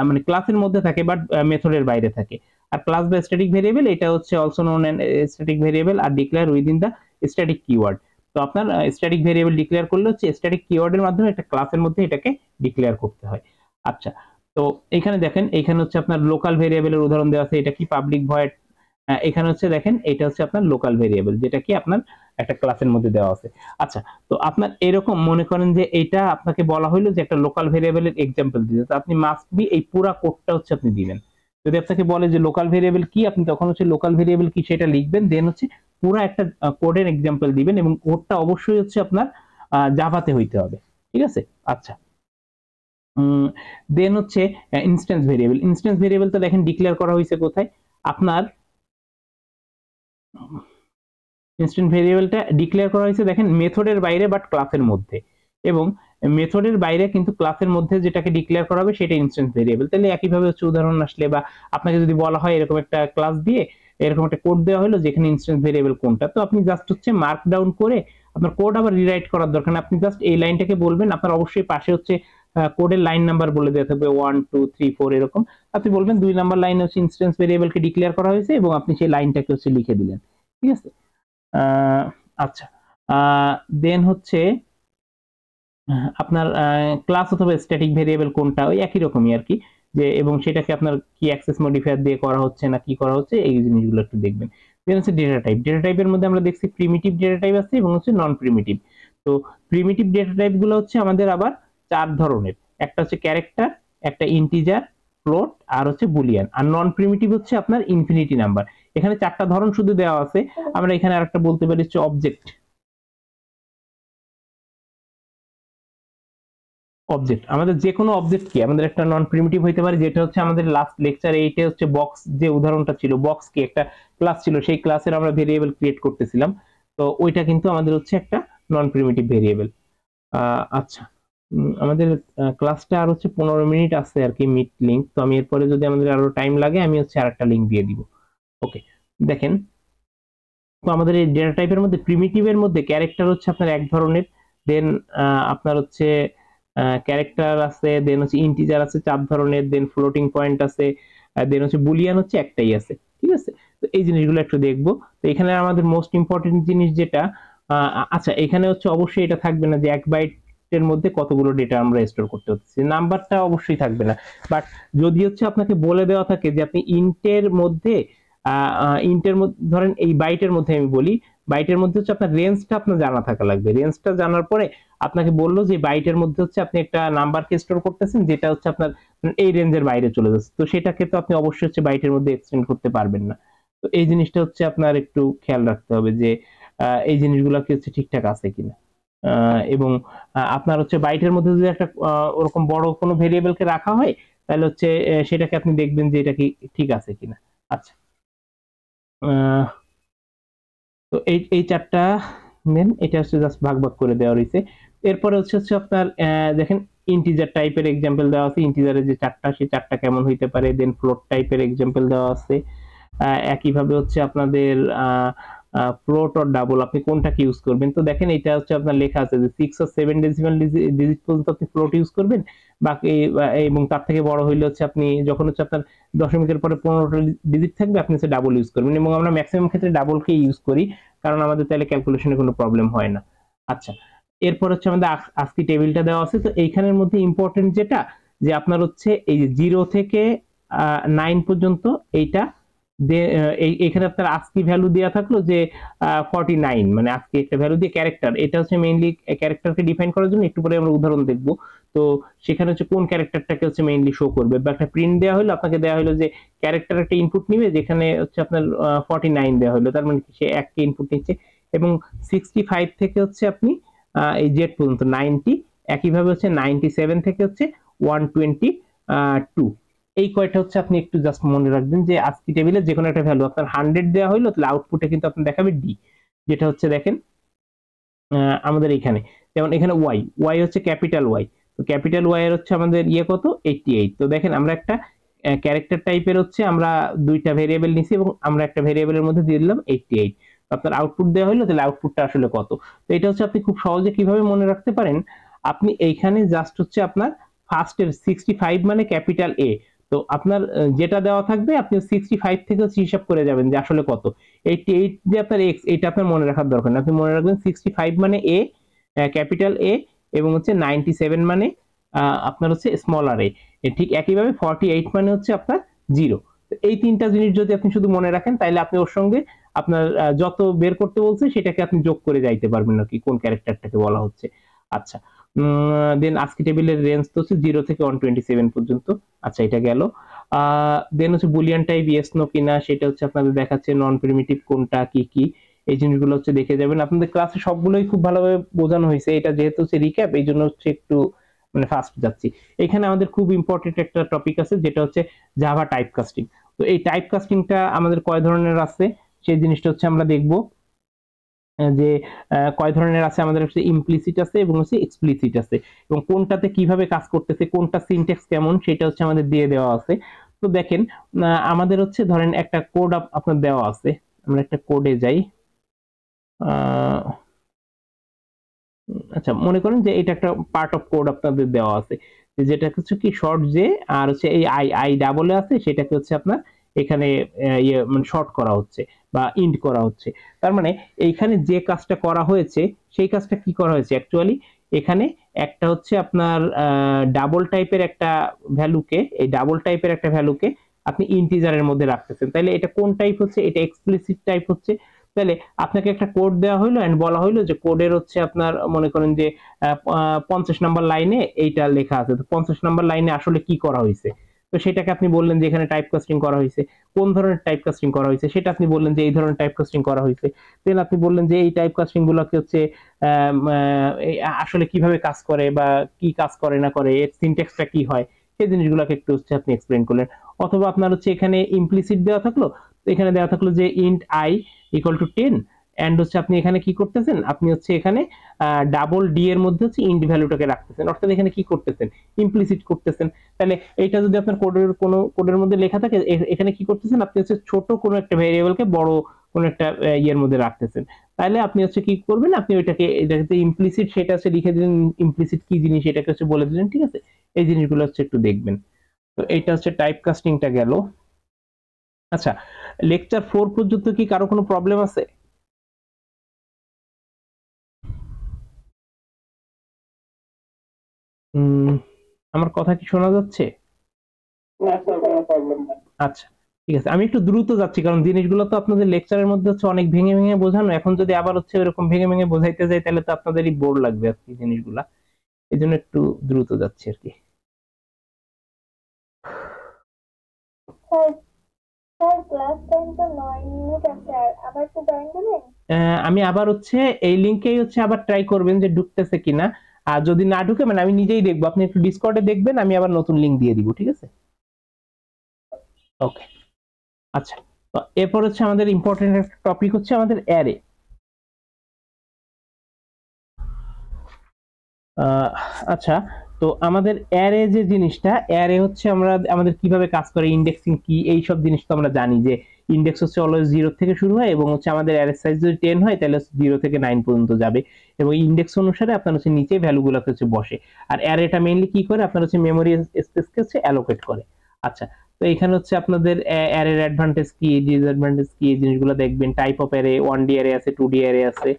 মানে ক্লাসের মধ্যে থাকে বাট মেথডের বাইরে থাকে। আর ক্লাস বা স্ট্যাটিক ভেরিয়েবল এটা হচ্ছে also known an static variable আর declare within the static keyword. তো আপনার স্ট্যাটিক ভেরিয়েবল ডিক্লেয়ার করলে হচ্ছে স্ট্যাটিক কিওয়ার্ডের মাধ্যমে একটা ক্লাসের মধ্যে এটাকে ডিক্লেয়ার করতে হয়। আচ্ছা, তো এখানে দেখেন এখানে হচ্ছে আপনার লোকাল ভেরিয়েবলের উদাহরণ দেওয়া আছে, এটা কি পাবলিক ভয়েড। এখানে হচ্ছে দেখেন এটা হচ্ছে আপনার লোকাল ভেরিয়েবল যেটা কি আপনার একটা ক্লাসের মধ্যে দেওয়া আছে। আচ্ছা, তো আপনার এরকম মনে করেন যে এটা আপনাকে বলা হলো যে একটা লোকাল ভেরিয়েবলের এক্সাম্পল দিতে, তো আপনি মাস্ট বি এই পুরো কোডটা হচ্ছে আপনি দিবেন। যদি আপনাকে বলে যে লোকাল ভেরিয়েবল কি, আপনি তখন হচ্ছে লোকাল ভেরিয়েবল কি সেটা লিখবেন, দেন হচ্ছে পুরো একটা কোডের এক্সাম্পল দিবেন এবং কোডটা অবশ্যই হচ্ছে আপনার জাভাতে হইতে হবে, ঠিক আছে। আচ্ছা, দেন হচ্ছে ইনস্ট্যান্স ভেরিয়েবল। ইনস্ট্যান্স ভেরিয়েবল তো দেখেন ডিক্লেয়ার করা হয়েছে কোথায়, আপনার ইনস্ট্যান্ট ভেরিয়েবলটা ডিক্লেয়ার করা হয়েছে দেখেন মেথডের বাইরে বাট ক্লাসের মধ্যে, এবং মেথডের বাইরে কিন্তু ক্লাসের মধ্যে যেটাকে ডিক্লেয়ার করা হবে সেটা ইনস্ট্যান্ট ভেরিয়েবল। তাহলে একইভাবে হচ্ছে উদাহরণ আসলে বা আপনাকে যদি বলা হয় এরকম একটা ক্লাস দিয়ে এরকম একটা কোড দেওয়া হলো যেখানে ইনস্ট্যান্ট ভেরিয়েবল কোনটা, তো আপনি জাস্ট হচ্ছে মার্ক ডাউন করে আপনার কোড আবার রিরাইট করার দরকার না, আপনি জাস্ট এই লাইনটাকে বলবেন, আপনার অবশ্যই পাশে হচ্ছে কোডের লাইন নাম্বার বলে দেওয়া থাকবে 1 2 3 4 এরকম, আপনি বলবেন 2 নাম্বার লাইনে হচ্ছে ইনস্ট্যান্স ভেরিয়েবলকে ডিক্লেয়ার করা হয়েছে এবং আপনি সেই লাইনটাকে হচ্ছে লিখে দিলেন, ঠিক আছে। আচ্ছা, দেন হচ্ছে আপনার ক্লাস অথবা স্ট্যাটিক ভেরিয়েবল কোনটা, ওই একই রকমই আর কি, যে এবং সেটাকে আপনার কি অ্যাক্সেস মডিফায়ার দিয়ে করা হচ্ছে না কি করা হচ্ছে এই জিনিসগুলো একটু দেখবেন। দেন হচ্ছে ডেটা টাইপ। ডেটা টাইপের মধ্যে আমরা দেখছি প্রিমিটিভ ডেটা টাইপ আছে এবং হচ্ছে নন প্রিমিটিভ। তো প্রিমিটিভ ডেটা টাইপ গুলো হচ্ছে আমাদের আবার 4 ধরনের, একটা হচ্ছে ক্যারেক্টার, একটা ইন্টিজার, ফ্লোট আর হচ্ছে বুলিয়ান। আর নন প্রিমিটিভ হচ্ছে আপনার ইনফিনিটি নাম্বার। এখানে 4টা ধরন শুধু দেওয়া আছে, আমরা এখানে আরেকটা বলতে পারি হচ্ছে অবজেক্ট। অবজেক্ট আমাদের যে কোনো অবজেক্ট কি আমাদের একটা নন প্রিমিটিভ হইতে পারে, যেটা হচ্ছে আমাদের লাস্ট লেকচার 8 হচ্ছে বক্স যে উদাহরণটা ছিল, বক্স কি একটা ক্লাস ছিল, সেই ক্লাসের আমরা ভেরিয়েবল ক্রিয়েট করতেছিলাম, তো ওইটা কিন্তু আমাদের হচ্ছে একটা নন প্রিমিটিভ ভেরিয়েবল। আচ্ছা, আমাদের ক্লাসটা আর হচ্ছে 15 মিনিট আছে আর কি মিট লিংক, তো আমি এরপরে যদি আমাদের আরো টাইম লাগে আমি হচ্ছে আরেকটা লিংক দিয়ে দিব। ওকে, দেখেন, তো আমাদের এই ডেটা টাইপের মধ্যে প্রিমিটিভের মধ্যে ক্যারেক্টার হচ্ছে আপনার এক ধরনের, দেন আপনার হচ্ছে ক্যারেক্টার আছে, দেন হচ্ছে ইন্টিজার আছে 4 ধরনের, দেন ফ্লোটিং পয়েন্ট আছে, দেন হচ্ছে বুলিয়ান হচ্ছে একটাই আছে। ঠিক আছে, তো এই জিনিসগুলো একটু দেখবো। তো এখানে আমাদের মোস্ট ইম্পর্টেন্ট জিনিস যেটা, আচ্ছা এখানে হচ্ছে অবশ্যই এটা থাকবে না যে 1 বাইটের মধ্যে কতগুলো ডেটা আমরা স্টোর করতে হচ্ছে, নাম্বারটা অবশ্যই থাকবে না। বাট যদি হচ্ছে আপনাকে বলে দেওয়া থাকে যে আপনি ইন্টের মধ্যে ধরেন এই বাইটের মধ্যে আমি বলি, বাইটের মধ্যে হচ্ছে আপনার রেঞ্জটা আপনার জানা থাকা লাগবে। রেঞ্জটা জানার পরে আপনাকে বললো যে বাইটের মধ্যে হচ্ছে আপনি একটা নাম্বারকে স্টোর করতেছেন যেটা হচ্ছে আপনার এই রেঞ্জের বাইরে চলে যাচ্ছে, তো সেটাকে তো আপনি অবশ্যই হচ্ছে বাইটের মধ্যে এক্সটেন্ড করতে পারবেন না। তো এই জিনিসটা হচ্ছে আপনার একটু খেয়াল রাখতে হবে যে এই জিনিসগুলো কি হচ্ছে ঠিকঠাক আছে কিনা। এবং আপনার হচ্ছে বাইটের মধ্যে যদি একটা ওরকম বড় কোনো ভেরিয়েবলকে রাখা হয়, তাহলে হচ্ছে সেটাকে আপনি দেখবেন যে এটা কি ঠিক আছে কিনা। আচ্ছা, তো এই চারটা মেন, এটা হচ্ছে জাস্ট ভাগ ভাগ করে দেওয়া রয়েছে। এরপরে হচ্ছে আপনার দেখেন ইন্টিজার টাইপের এক্সাম্পল দেওয়া আছে, ইন্টিজারের যে চারটা সেই চারটা কেমন হইতে পারে, দেন ফ্লোট টাইপের এক্সাম্পল দেওয়া আছে। একইভাবে হচ্ছে আপনাদের ফ্লোট অর ডাবল আপনি কোনটাকে ইউজ করবেন। তো দেখেন এটা হচ্ছে আপনার লেখা আছে যে 6 or 7 ডেসিমাল ডিজিট পর্যন্ত আপনি ফ্লোট ইউজ করবেন, বাকি এবং তার থেকে বড় হইলে হচ্ছে আপনি যখন হচ্ছে আপনার দশমিকের পরে 15টা ডিজিট থাকবে আপনি হচ্ছে ডাবল ইউজ করবেন, এবং আমরা ম্যাক্সিমাম ক্ষেত্রে ডাবলকে ইউজ করি কারণ আমাদের তাহলে ক্যালকুলেশনে কোনো প্রবলেম হয় না। আচ্ছা, এরপর হচ্ছে আমাদের আজকে টেবিলটা দেওয়া আছে। তো এইখানের মধ্যে ইম্পর্টেন্ট যেটা, যে আপনার হচ্ছে এই যে 0 থেকে 9 পর্যন্ত এইটা এখানে আপনার আস্কি ভ্যালু দেওয়া থাকলো যে 49, মানে আজকে একটা ভ্যালু দিয়ে ক্যারেক্টার, এটা হচ্ছে মেইনলি ক্যারেক্টারকে ডিফাইন করার জন্য, একটু পরে আমরা উদাহরণ দেখবো। তো সেখানে হচ্ছে কোন ক্যারেক্টারটাকে হচ্ছে মেইনলি শো করবে, বা একটা প্রিন্ট দেওয়া হলো, আপনাকে দেওয়া হলো যে ক্যারেক্টার একটা ইনপুট নিবে যেখানে হচ্ছে আপনার 49 দেওয়া হলো, তার মানে সে একটা ইনপুট নিচ্ছে, এবং 65 থেকে হচ্ছে আপনি এই জেড পর্যন্ত 90, একইভাবে হচ্ছে 97 থেকে হচ্ছে 122, এই কয়টা হচ্ছে আপনি একটু জাস্ট মনে রাখবেন যে আজকি টেবিলে যে কোনো একটা ভ্যালু আপনার 100 দেওয়া হলো, তাহলে আউটপুটে কিন্তু আপনার দেখাবে ডি, যেটা হচ্ছে দেখেন আমাদের এখানে, যেমন এখানে ওয়াই হচ্ছে ক্যাপিটাল ওয়াই, তো ক্যাপিটাল ওয়াই এর হচ্ছে আমাদের কত 88। তো দেখেন আমরা একটা ক্যারেক্টার টাইপের হচ্ছে আমরা দুইটা ভেরিয়েবল নিছি এবং আমরা একটা ভেরিয়েবলের মধ্যে দিয়ে দিলাম 88, আপনার আউটপুট দেওয়া হলো, তাহলে আউটপুটটা আসলে কত। তো এটা হচ্ছে আপনি খুব সহজে কিভাবে মনে রাখতে পারেন, আপনি এইখানে জাস্ট হচ্ছে আপনার ফার্স্টের 65 মানে ক্যাপিটাল এ, তো আপনার যেটা দেওয়া থাকবে আপনি 65 থেকে হিসাব করে যাবেন যে আসলে কত। 88 যে আপনার এক্স, এটা আপনার মনে রাখার দরকার না, আপনি মনে রাখবেন 65 মানে এ, ক্যাপিটাল এ, এবং হচ্ছে 97 মানে আপনার হচ্ছে স্মলার এ, ঠিক একইভাবে 48 মানে হচ্ছে আপনার জিরো। এই তিনটা জিনিস যদি আপনি শুধু মনে রাখেন, তাহলে আপনি ওর সঙ্গে আপনার যত বের করতে বলছে সেটাকে আপনি যোগ করে যাইতে পারবেন আর কি, কোন ক্যারেক্টারটাকে বলা হচ্ছে। আচ্ছা, দেন আজকে টেবিলের রেঞ্জ তো হচ্ছে 0 থেকে 127 পর্যন্ত। আচ্ছা, এটা গেল। দেন হচ্ছে বুলিয়ান টাইপ ইয়েস নো কিনা সেটা হচ্ছে আপনাদের দেখাচ্ছে, নন প্রিমিটিভ কোনটা কি কি, এই জিনিসগুলো হচ্ছে দেখে যাবেন। আপনাদের ক্লাসে সবগুলোই খুব ভালোভাবে বোঝানো হয়েছে, এটা যেহেতু হচ্ছে রিক্যাপ এই জন্য হচ্ছে একটু মানে ফাস্ট যাচ্ছি। এখানে আমাদের খুব ইম্পর্টেন্ট একটা টপিক আছে যেটা হচ্ছে জাভা টাইপ কাস্টিং। তো এই টাইপ কাস্টিংটা আমাদের কয় ধরনের আছে সেই জিনিসটা হচ্ছে আমরা দেখবো, যে কয় ধরনের আছে, আমাদের হচ্ছে ইমপ্লিসিট আছে এবং হচ্ছে এক্সপ্লিসিট আছে, এবং কোনটাতে কিভাবে কাজ করতেছে, কোনটা সিনট্যাক্স কেমন সেটা হচ্ছে আমাদের দিয়ে দেওয়া আছে। তো দেখেন আমাদের হচ্ছে ধরেন একটা কোড আপনার দেওয়া আছে, আমরা একটা কোডে যাই। আচ্ছা, মনে করেন যে এটা একটা পার্ট অফ কোড আপনাদের দেওয়া আছে, যেটা হচ্ছে কি শর্ট জে, আর হচ্ছে এই আই আই ডাবল আছে সেটাকে হচ্ছে আপনার এখানে মানে শর্ট করা হচ্ছে বা ইন্ড করা হচ্ছে। তার মানে এইখানে যে কাজটা করা হয়েছে সেই কাজটা কি করা হয়েছে অ্যাকচুয়ালি, এখানে একটা হচ্ছে আপনার ডাবল টাইপের একটা ভ্যালুকে, এই ডাবল টাইপের একটা ভ্যালুকে আপনি ইন্টিজারের মধ্যে রাখতেছেন, তাহলে এটা কোন টাইপ হচ্ছে, এটা এক্সপ্লিসিট টাইপ হচ্ছে। তাহলে আপনাকে একটা কোড দেওয়া হলো এন্ড বলা হলো যে কোডের হচ্ছে আপনার মনে করেন যে 50 নাম্বার লাইনে এইটা লেখা আছে, তো 50 নাম্বার লাইনে আসলে কি করা হয়েছে, তো সেটাকে আপনি বললেন যে এখানে টাইপ কাস্টিং করা হয়েছে, কোন ধরনের টাইপ কাস্টিং করা হয়েছে সেটা আপনি বললেন যে এই ধরনের টাইপ কাস্টিং করা হয়েছে। দেন আপনি বললেন যে এই টাইপ কাস্টিং গুলোকে হচ্ছে আসলে কিভাবে কাজ করে বা কি কাজ করে না করে, এর সিনট্যাক্সটা কি হয়, সেই জিনিসগুলোকে একটু হচ্ছে আপনি এক্সপ্লেইন করলেন। অথবা আপনার হচ্ছে এখানে ইমপ্লিসিট দেওয়া থাকলো, তো এখানে দেওয়া থাকলো যে int I equal to 10, and হচ্ছে আপনি এখানে কি করতেছেন, আপনি হচ্ছে এখানে ডাবল ডি এর মধ্যে হচ্ছে ইন্ট ভ্যালুটাকে রাখতেছেন, অর্থাৎ এখানে কি করতেছেন, ইমপ্লিসিট করতেছেন। তাহলে এইটা যদি আপনার কোডের মধ্যে লেখা থাকে, এখানে কি করতেছেন, আপনি হচ্ছে ছোট কোনো একটা ভেরিয়েবলকে বড় কোনো একটা ইয়ের মধ্যে রাখতেছেন। তাহলে আপনি হচ্ছে কি করবেন, আপনি এটাকে ইমপ্লিসিট সেটা হচ্ছে লিখে দিলেন, ইমপ্লিসিট কি জিনিস এটাকে হচ্ছে বলে দিলেন, ঠিক আছে। এই জিনিসগুলো হচ্ছে একটু দেখবেন। তো এটা হচ্ছে টাইপ কাস্টিংটা গেল। আচ্ছা, লেকচার 4 পর্যন্ত কি কারো কোনো প্রবলেম আছে? আমার কথা কি শোনা যাচ্ছে? আচ্ছা, ঠিক আছে। আমি একটু দ্রুত যাচ্ছি কারণ জিনিসগুলো তো আপনাদের লেকচারের মধ্যে হচ্ছে অনেক ভেঙে ভেঙে বোঝানো। এখন যদি আবার হচ্ছে এরকম ভেঙে ভেঙে বোঝাইতে যাই তাহলে তো আপনাদেরই বোর লাগবে আর কি জিনিসগুলা। এই জন্য একটু দ্রুত যাচ্ছি আর কি। আমি আবার হচ্ছে এই লিংকেই হচ্ছে আবার ট্রাই করবেন যে ঢুকতেছে কিনা। আর যদি না ঢুকে মানে আমি নিজেই দেখবো, আপনি একটু ডিসকর্ডে দেখবেন, আমি আবার নতুন লিংক দিয়ে দিব, ঠিক আছে। ওকে, আচ্ছা। তো এরপর হচ্ছে আমাদের ইম্পর্টেন্ট একটা টপিক হচ্ছে আমাদের অ্যারে। আচ্ছা, তো আমাদের অ্যারে যে জিনিসটা, অ্যারে হচ্ছে আমরা আমাদের কিভাবে কাজ করে, ইন্ডেক্সিং কি, এই সব জিনিস তো আমরা জানি যে ইন্ডেক্স হচ্ছে অলওয়েজ 0 থেকে শুরু হয় এবং হচ্ছে আমাদের অ্যারে সাইজ যদি 10 হয় তাহলে 0 থেকে 9 পর্যন্ত যাবে এবং ইন্ডেক্স অনুসারে আপনার হচ্ছে নিচে ভ্যালুগুলোকে হচ্ছে বসে। আর অ্যারেটা মেইনলি কি করে, আপনার হচ্ছে মেমোরি স্পেসকে হচ্ছে অ্যালোকেট করে। আচ্ছা, তো এখানে হচ্ছে আপনাদের অ্যারের অ্যাডভান্টেজ কি, ডিসঅ্যাডভান্টেজ কি, এই জিনিসগুলো দেখবেন। Type of array, 1D array আছে, 2D অ্যারে আছে।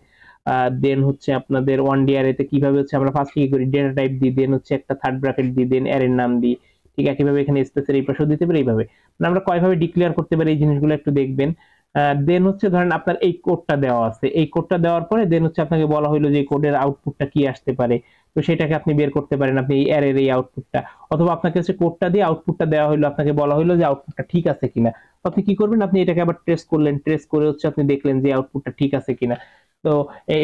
দেন হচ্ছে আপনাদের 1D অ্যারেতে কিভাবে হচ্ছে আমরা ফার্স্ট কি করি, ডেটা টাইপ দিই, দেন হচ্ছে একটা থার্ড ব্র্যাকেট দিই, দেন অ্যারের নাম দিই। ঠিক একইভাবে এখানে স্পেসের এই পাশেও দিতে পারি এইভাবে। মানে আমরা কয়ভাবে ডিক্লেয়ার করতে পারি এই জিনিসগুলো একটু দেখবেন। দেন হচ্ছে ধরেন আপনার এই কোডটা দেওয়া আছে, এই কোডটা দেওয়ার পরে দেন হচ্ছে আপনাকে বলা হলো যে কোডের আউটপুটটা কি আসতে পারে, তো সেটাকে আপনি বের করতে পারেন আপনি এই অ্যারের এই আউটপুটটা। অথবা আপনাকে হচ্ছে কোডটা দিয়ে আউটপুটটা দেওয়া হলো, আপনাকে বলা হলো যে আউটপুটটা ঠিক আছে কিনা। তো আপনি কি করবেন, আপনি এটাকে আবার ট্রেস করলেন, ট্রেস করে হচ্ছে আপনি দেখলেন যে আউটপুটটা ঠিক আছে কিনা। তো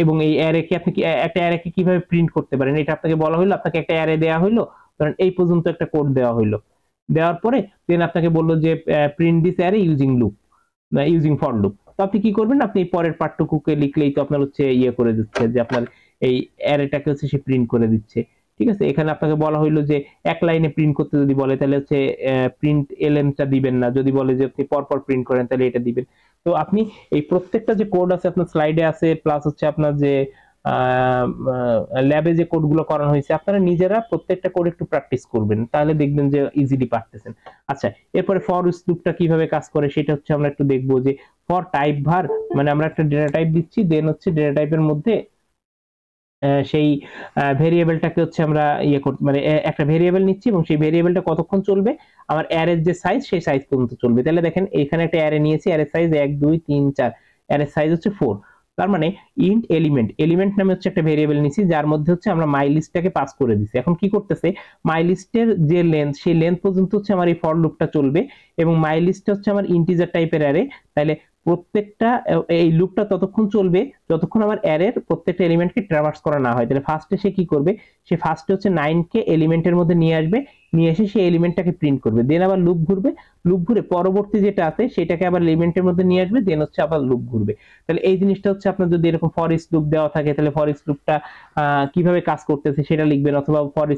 এবং এই অ্যারেকে আপনি একটা অ্যারেকে কিভাবে প্রিন্ট করতে পারেন, এটা আপনাকে বলা হলো, আপনাকে একটা অ্যারে দেওয়া হলো, ধরেন এই পর্যন্ত একটা কোড দেওয়া হলো। দেওয়ার পরে দেন আপনাকে বললো যে print this array using loop, using for loop. তো আপনি কি করবেন, আপনি এই পরের পার্টটুকুকে লিখলেই তো আপনার হচ্ছে ইয়ে করে দিচ্ছে যে আপনার এই অ্যারেটাকে হচ্ছে সে প্রিন্ট করে দিচ্ছে। ঠিক আছে, এখানে আপনাকে বলা হইলো যে এক লাইনে প্রিন্ট করতে যদি বলে তাহলে হচ্ছে প্রিন্ট এলএমটা দিবেন না, যদি বলে যে আপনি পরপর প্রিন্ট করেন তাহলে এটা দিবেন। তো আপনি এই প্রত্যেকটা যে কোড আছে আপনার স্লাইডে আছে, প্লাস হচ্ছে আপনার যে ল্যাবে যে কোডগুলো করানো হয়েছে, আপনারা নিজেরা প্রত্যেকটা কোড একটু প্র্যাকটিস করবেন, তাহলে দেখবেন যে ইজিলি পারতেছেন। আচ্ছা, এরপরে ফর লুপটা কিভাবে কাজ করে সেটা হচ্ছে আমরা একটু দেখবো যে ফর টাইপ ভার, মানে আমরা একটা ডেটা টাইপ দিচ্ছি, দেন হচ্ছে ডেটা টাইপের মধ্যে সেই ভেরিয়েবলটাকে হচ্ছে আমরা ইয়ে করতে মানে একটা ভেরিয়েবল নিচ্ছি এবং সেই ভেরিয়েবলটা কতক্ষণ চলবে, আমার অ্যারের যে সাইজ সেই সাইজ পর্যন্ত চলবে। তাহলে দেখেন এখানে একটা অ্যারে নিয়েছি, অ্যারে সাইজ 1 2 3 4, অ্যারে সাইজ হচ্ছে 4। তার মানে ইন্ট এলিমেন্ট, এলিমেন্ট নামে হচ্ছে একটা ভেরিয়েবল নিছি যার মধ্যে হচ্ছে আমরা মাই লিস্টটাকে পাস করে দিছি। এখন কি করতেছে, মাই লিস্টের যে লেন্থ সেই লেন্থ পর্যন্ত হচ্ছে আমার এই ফর লুপটা চলবে এবং মাই লিস্টটা হচ্ছে আমার ইন্টিজার টাইপের অ্যারে। তাহলে প্রত্যেকটা এই লুপটা ততক্ষণ চলবে যতক্ষণ আমার অ্যারের প্রত্যেকটা এলিমেন্টকে ট্রাভার্স করা না হয়। তাহলে ফার্স্টে সে কি করবে, সে ফার্স্টে হচ্ছে 9 কে এলিমেন্টের মধ্যে নিয়ে আসবে, নিয়ে এসে সেই এলিমেন্টটাকে প্রিন্ট করবে, দেন আবার লুপ ঘুরবে, লুপ ঘুরে পরবর্তী যেটা আছে সেটাকে আবার এলিমেন্টের মধ্যে নিয়ে আসবে, দেন হচ্ছে আবার লুপ ঘুরবে। তাহলে এই জিনিসটা হচ্ছে আপনার যদি এরকম ফর ইচ লুপ দেওয়া থাকে তাহলে ফর ইচ লুপটা কিভাবে কাজ করতেছে সেটা লিখবেন, অথবা ফর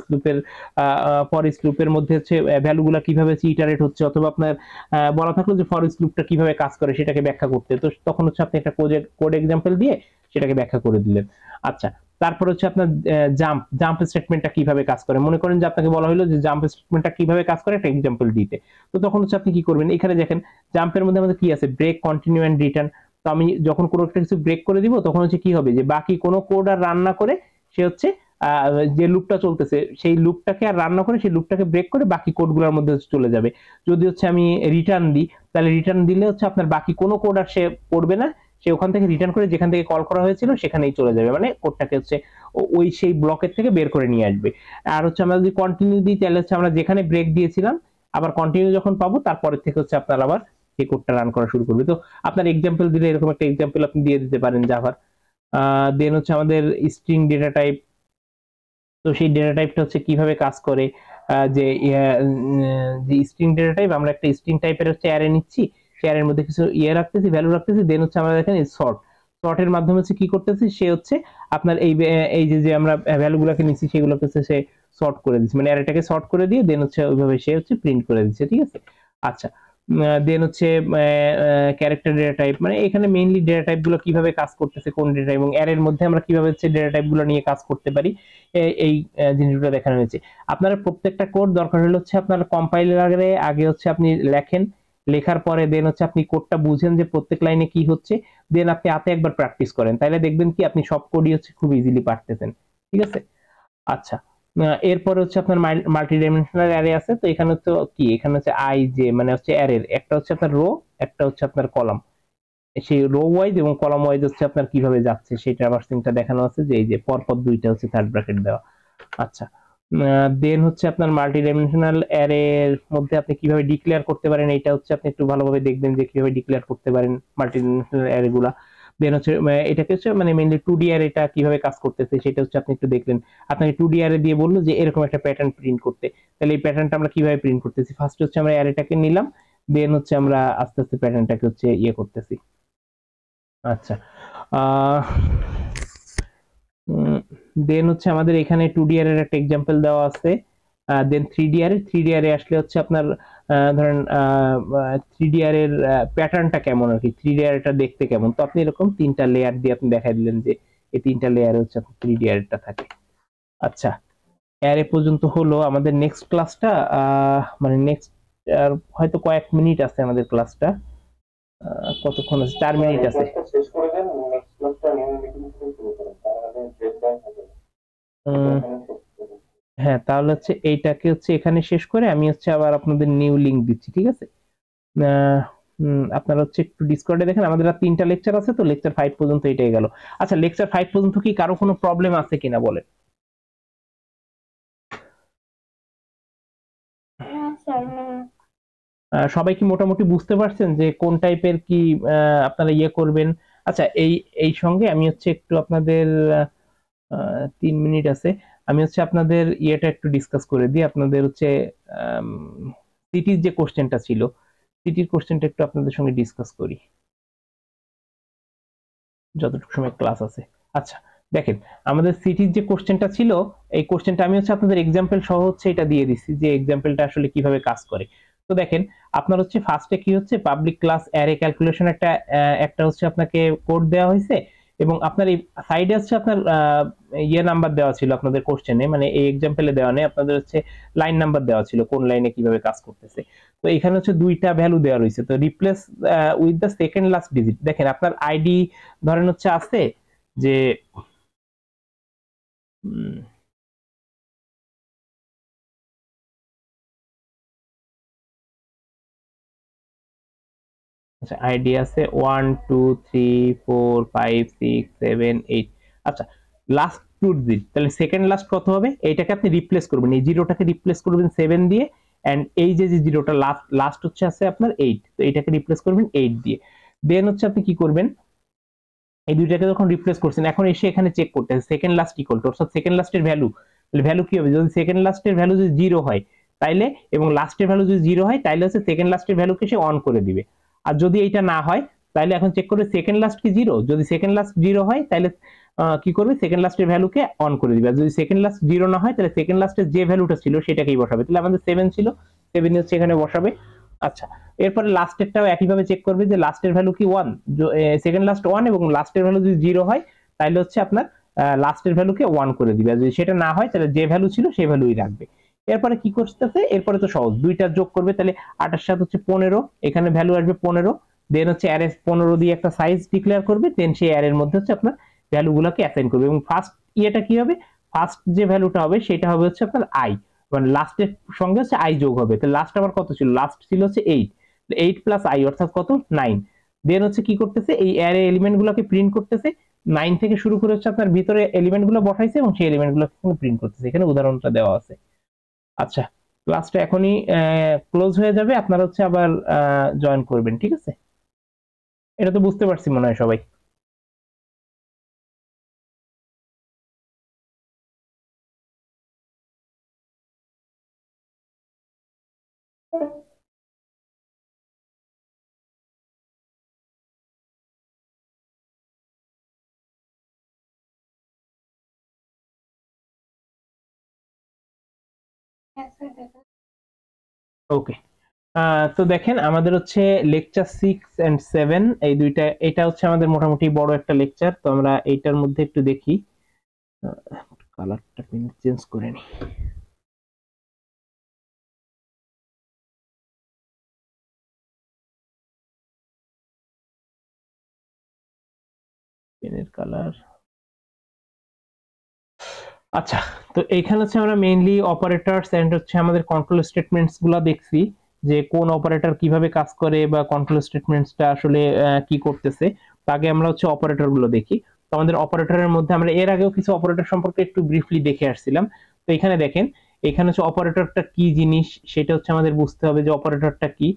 ইচ লুপের মধ্যে হচ্ছে ভ্যালুগুলো কিভাবে ইটারেট হচ্ছে, অথবা আপনার বলা থাকলো যে ফর ইচ লুপটা কিভাবে কাজ করে সেটাকে ব্যাখ্যা করতে, তো তখন হচ্ছে আপনি একটা কোড এক্সাম্পল দিয়ে সেটাকে ব্যাখ্যা করে দিলেন। আচ্ছা, তারপর হচ্ছে আপনার জাম্প স্টেটমেন্টটা কিভাবে কাজ করে, মনে করেন যে আপনাকে বলা হলো যে জাম্প স্টেটমেন্টটা কিভাবে কাজ করে একটা এক্সাম্পল দিতে। তো তখন হচ্ছে আপনি কি করবেন, এখানে দেখেন জাম্পের মধ্যে আমাদের কি আছে, ব্রেক, কন্টিনিউ এন্ড রিটার্ন। তো আমি যখন কোনো একটা কিছু ব্রেক করে দিব তখন হচ্ছে কি হবে, যে বাকি কোনো কোড আর রান না করে সে হচ্ছে যে লুপটা চলতেছে সেই লুপটাকে আর রান না করে সেই লুপটাকে ব্রেক করে বাকি কোডগুলোর মধ্যে চলে যাবে। যদি হচ্ছে আমি রিটার্ন দিই তাহলে রিটার্ন দিলে হচ্ছে আপনার বাকি কোনো কোড আর সে পড়বে না, সে ওখান থেকে রিটার্ন করে যেখান থেকে কল করা হয়েছিল সেখানেই চলে যাবে, মানে কোডটাকে হচ্ছে ওই সেই ব্লকের থেকে বের করে নিয়ে আসবে। আর হচ্ছে আমরা যদি কন্টিনিউ দিই তাহলে হচ্ছে আমরা যেখানে ব্রেক দিয়েছিলাম আবার কন্টিনিউ যখন পাবো তারপরের থেকে হচ্ছে আপনার আবার সেই কোডটা রান করা শুরু করবে। তো আপনার এক্সাম্পল দিলে এরকম একটা এক্সাম্পল আপনি দিয়ে দিতে পারেন জাভার। দেন হচ্ছে আমাদের স্ট্রিং ডেটা টাইপ, তো সেই ডেটা টাইপটা হচ্ছে কিভাবে কাজ করে, যে স্ট্রিং ডেটা টাইপ, আমরা একটা স্ট্রিং টাইপের হচ্ছে অ্যারে নিচ্ছি, সেই অ্যারের মধ্যে কিছু রাখতেছি, ভ্যালু রাখতেছি, দেন হচ্ছে আমরা দেখেন সর্টের মাধ্যমে হচ্ছে কি করতেছি, সে হচ্ছে আপনার এই যে আমরা ভ্যালুগুলোকে নিচ্ছি সেগুলোকে হচ্ছে সে সর্ট করে দিচ্ছে, মানে অ্যারেটাকে সর্ট করে দিয়ে দেন হচ্ছে ওইভাবে সে হচ্ছে প্রিন্ট করে দিচ্ছে। ঠিক আছে, আচ্ছা। দেন হচ্ছে ক্যারেক্টার ডেটা টাইপ, মানে এখানে মেইনলি ডেটা টাইপ গুলো কিভাবে কাজ করতেছে, কোন ডেটা এবং অ্যারের মধ্যে আমরা কিভাবে হচ্ছে ডেটা টাইপ গুলো নিয়ে কাজ করতে পারি, এই জিনিসগুলো দেখানো হয়েছে। আপনারা প্রত্যেকটা কোড দরকার হলে হচ্ছে আপনার কম্পাইলারে আগে হচ্ছে আপনি লেখেন, লেখার পরে দেন হচ্ছে আপনি কোডটা বুঝেন যে প্রত্যেক লাইনে কি হচ্ছে, দেন আপনি হাতে একবার প্র্যাকটিস করেন, তাহলে দেখবেন কি আপনি সব কোডই হচ্ছে খুব ইজিলি পারতেছেন। ঠিক আছে? আচ্ছা, এরপরে হচ্ছে আপনার মাল্টি ডাইমেনশনাল অ্যারে আছে, তো এখানে তো কি, এখানে হচ্ছে আই জে মানে হচ্ছে অ্যারের একটা হচ্ছে আপনার রো, একটা হচ্ছে আপনার কলাম, সেই রো ওয়াইজ এবং কলাম ওয়াইজ হচ্ছে আপনার কিভাবে যাচ্ছে সেটা পার্সিংটা দেখানো আছে, যে এই যে পরপর দুইটা হচ্ছে থার্ড ব্র্যাকেট দেওয়া। আচ্ছা, দেন হচ্ছে আপনার মাল্টি ডাইমেনশনাল অ্যারের মধ্যে আপনি কিভাবে ডিক্লেয়ার করতে পারেন, এটা হচ্ছে আপনি একটু ভালোভাবে দেখবেন যে কিভাবে ডিক্লেয়ার করতে পারেন মাল্টি ডাইমেনশনাল অ্যারে গুলা। দেন হচ্ছে এটাকে হচ্ছে মানে মেইনলি 2D অ্যারে এটা কিভাবে কাজ করতেছে সেটা হচ্ছে আপনি একটু দেখলেন। আপনাকে 2D অ্যারে দিয়ে বললো যে এরকম একটা প্যাটার্ন প্রিন্ট করতে, তাহলে এই প্যাটার্নটা আমরা কিভাবে প্রিন্ট করতেছি, ফার্স্ট হচ্ছে আমরা অ্যারেটাকে নিলাম, দেন হচ্ছে আমরা আস্তে আস্তে প্যাটার্নটাকে হচ্ছে ইয়ে করতেছি। আচ্ছা, আহ দেন হচ্ছে আমাদের এখানে 2D এর একটা এক্সাম্পল দেওয়া আছে, দেন 3D এর আসলে হচ্ছে আপনার ধরেন 3D এর প্যাটার্নটা কেমন আর কি, 3D এটা দেখতে কেমন, তো আপনি এরকম তিনটা লেয়ার দিয়ে আপনি দেখাই দিলেন যে এই তিনটা লেয়ারে হচ্ছে আপনার 3D এরটা থাকে। আচ্ছা, এর এ পর্যন্ত হলো আমাদের নেক্সট ক্লাসটা, মানে নেক্সট হয়তো কয়েক মিনিট আছে আমাদের ক্লাসটা, কতক্ষণ আছে, 4 মিনিট আছে। শেষ করে দেন, নেক্সট ক্লাসটা নিউ মিটিং শুরু করেন, তার আগে ব্রেক ডাউন হবে। হ্যাঁ, তাহলে হচ্ছে এইটাকে হচ্ছে এখানে শেষ করে আমি হচ্ছে আবার আপনাদের নিউ লিংক দিচ্ছি, ঠিক আছে? আপনারা হচ্ছে একটু ডিসকর্ডে দেখেন, আমাদের আর 3টা লেকচার আছে, তো লেকচার 5 পর্যন্ত এটাই গেল। আচ্ছা, লেকচার 5 পর্যন্ত কি কারো কোনো প্রবলেম আছে কিনা বলেন? সবাই কি মোটামুটি বুঝতে পারছেন যে কোন টাইপের কি আপনারা ইয়ে করবেন? আচ্ছা, এই সঙ্গে আমি হচ্ছে একটু আপনাদের 3 মিনিট আছে, আমি হচ্ছে আপনাদের ইয়েটা একটু ডিসকাস করে দিই, আপনাদের হচ্ছে সিটির যে কোশ্চেনটা ছিল, সিটির কোশ্চেনটা একটু আপনাদের সঙ্গে ডিসকাস করি যতটুকু সময় ক্লাস আছে। আচ্ছা, দেখেন, আমাদের সিটির যে কোশ্চেনটা ছিল, এই কোশ্চেনটা আমি হচ্ছে আপনাদের এক্সাম্পল সহ হচ্ছে এটা দিয়ে দিচ্ছি যে এক্সাম্পলটা আসলে কিভাবে কাজ করে। তো দেখেন, আপনার হচ্ছে ফার্স্টে কি হচ্ছে পাবলিক ক্লাস অ্যারে ক্যালকুলেশন একটা হচ্ছে আপনাকে কোড দেওয়া হয়েছে, এবং আপনার এই সাইডে হচ্ছে আপনার ইয়ে নাম্বার দেওয়া ছিল আপনাদের কোশ্চেনে, মানে এই এক্সাম্পলে দেওয়া নেই, আপনাদের হচ্ছে লাইন নাম্বার দেওয়া ছিল কোন লাইনে কিভাবে কাজ করতেছে। তো এখানে হচ্ছে দুইটা ভ্যালু দেওয়া রয়েছে, তো replace with the second last digit, দেখেন আপনার আইডি ধরেন হচ্ছে আছে যে উম, আচ্ছা, আইডি আছে 1 2 3 4 5 6 7 8। আচ্ছা, লাস্ট 2 ডিজিট, তাহলে সেকেন্ড লাস্ট কত হবে, এইটাকে আপনি রিপ্লেস করবেন, এই জিরোটাকে রিপ্লেস করবেন 7 দিয়ে, এন্ড এই যে যে জিরোটা লাস্ট লাস্ট হচ্ছে আছে আপনার 8, তো এইটাকে রিপ্লেস করবেন 8 দিয়ে। দেন হচ্ছে আপনি কি করবেন, এই দুইটাকে যখন রিপ্লেস করছেন, এখন এসে এখানে চেক করতে হবে সেকেন্ড লাস্ট ইকুয়াল টু, অর্থাৎ সেকেন্ড লাস্টের ভ্যালু, ভ্যালু কি হবে, যদি সেকেন্ড লাস্টের ভ্যালু যদি জিরো হয় তাইলে, এবং লাস্টের ভ্যালু যদি জিরো হয় তাইলে হচ্ছে সেকেন্ড লাস্টের ভ্যালুকে সে অন করে দিবে। আর যদি এইটা না হয় তাহলে এখন চেক করবে সেকেন্ড লাস্ট কি জিরো, যদি সেকেন্ড লাস্ট জিরো হয় তাহলে কি করবে, সেকেন্ড লাস্টের ভ্যালুকে অন করে দিবে, আর যদি সেকেন্ড লাস্ট জিরো না হয় তাহলে সেকেন্ড লাস্টের যে ভ্যালুটা ছিল সেটাকেই বসাবে, তাহলে আমাদের 7 ছিল, 7 হচ্ছে এখানে বসাবে। আচ্ছা, এরপরে লাস্টেরটাও একইভাবে চেক করবে যে লাস্টের ভ্যালু কি 1, সেকেন্ড লাস্ট 1 এবং লাস্টের ভ্যালু যদি জিরো হয় তাহলে হচ্ছে আপনার লাস্টের ভ্যালুকে 1 করে দিবে, আর যদি সেটা না হয় তাহলে যে ভ্যালু ছিল সেই ভ্যালুই রাখবে। এরপরে কি করতেছে, এরপরে তো সহজ, দুইটা যোগ করবে, তাহলে 28 সাথে হচ্ছে 15, এখানে ভ্যালু আসবে 15, দেন হচ্ছে অ্যারে 15 দিয়ে একটা সাইজ ডিক্লেয়ার করবে, দেন সেই অ্যারের মধ্যে হচ্ছে আপনার ভ্যালুগুলোকে অ্যাসাইন করবে, এবং ফার্স্ট ইয়েটা কি হবে, ফার্স্ট যে ভ্যালুটা হবে সেটা হবে হচ্ছে আপনার আই, মানে লাস্টের সঙ্গে হচ্ছে আই যোগ হবে, তো লাস্ট আবার কত ছিল, লাস্ট ছিল হচ্ছে 8, 8 প্লাস আই অর্থাৎ কত, 9। দেন হচ্ছে কি করতেছে, এই অ্যারে এলিমেন্ট গুলোকে প্রিন্ট করতেছে, 9 থেকে শুরু করে হচ্ছে আপনার ভিতরে এলিমেন্ট গুলো বসাইছে এবং সেই এলিমেন্ট গুলো প্রিন্ট করতেছে, এখানে উদাহরণটা দেওয়া আছে। আচ্ছা, ক্লাসটা এখনই ক্লোজ হয়ে যাবে, আপনারা হচ্ছে আবার জয়েন করবেন, ঠিক আছে? এটা তো বুঝতে পারছি মনে হয় সবাই। ওকে। তো দেখেন আমাদের হচ্ছে লেকচার 6 এন্ড 7 এই দুইটা, এটা হচ্ছে আমাদের মোটামুটি বড় একটা লেকচার। তো আমরা এইটার মধ্যে একটু দেখি, কালারটা চেঞ্জ করে নি। পেনের কালার, আচ্ছা। তো এইখানে হচ্ছে আমরা মেইনলি অপারেটরস এন্ড হচ্ছে আমাদের কন্ট্রোল স্টেটমেন্টস গুলা দেখছি, যে কোন অপারেটর কিভাবে কাজ করে বা কন্ট্রোল স্টেটমেন্টসটা আসলে কি করতেছে। তো আগে আমরা হচ্ছে অপারেটর গুলো দেখি। তো আমাদের অপারেটরের মধ্যে আমরা এর আগেও কিছু অপারেটর সম্পর্কে একটু ব্রিফলি দেখে আসছিলাম। তো এখানে দেখেন, এখানে হচ্ছে অপারেটরটা কি জিনিস সেটা হচ্ছে আমাদের বুঝতে হবে, যে অপারেটরটা কি।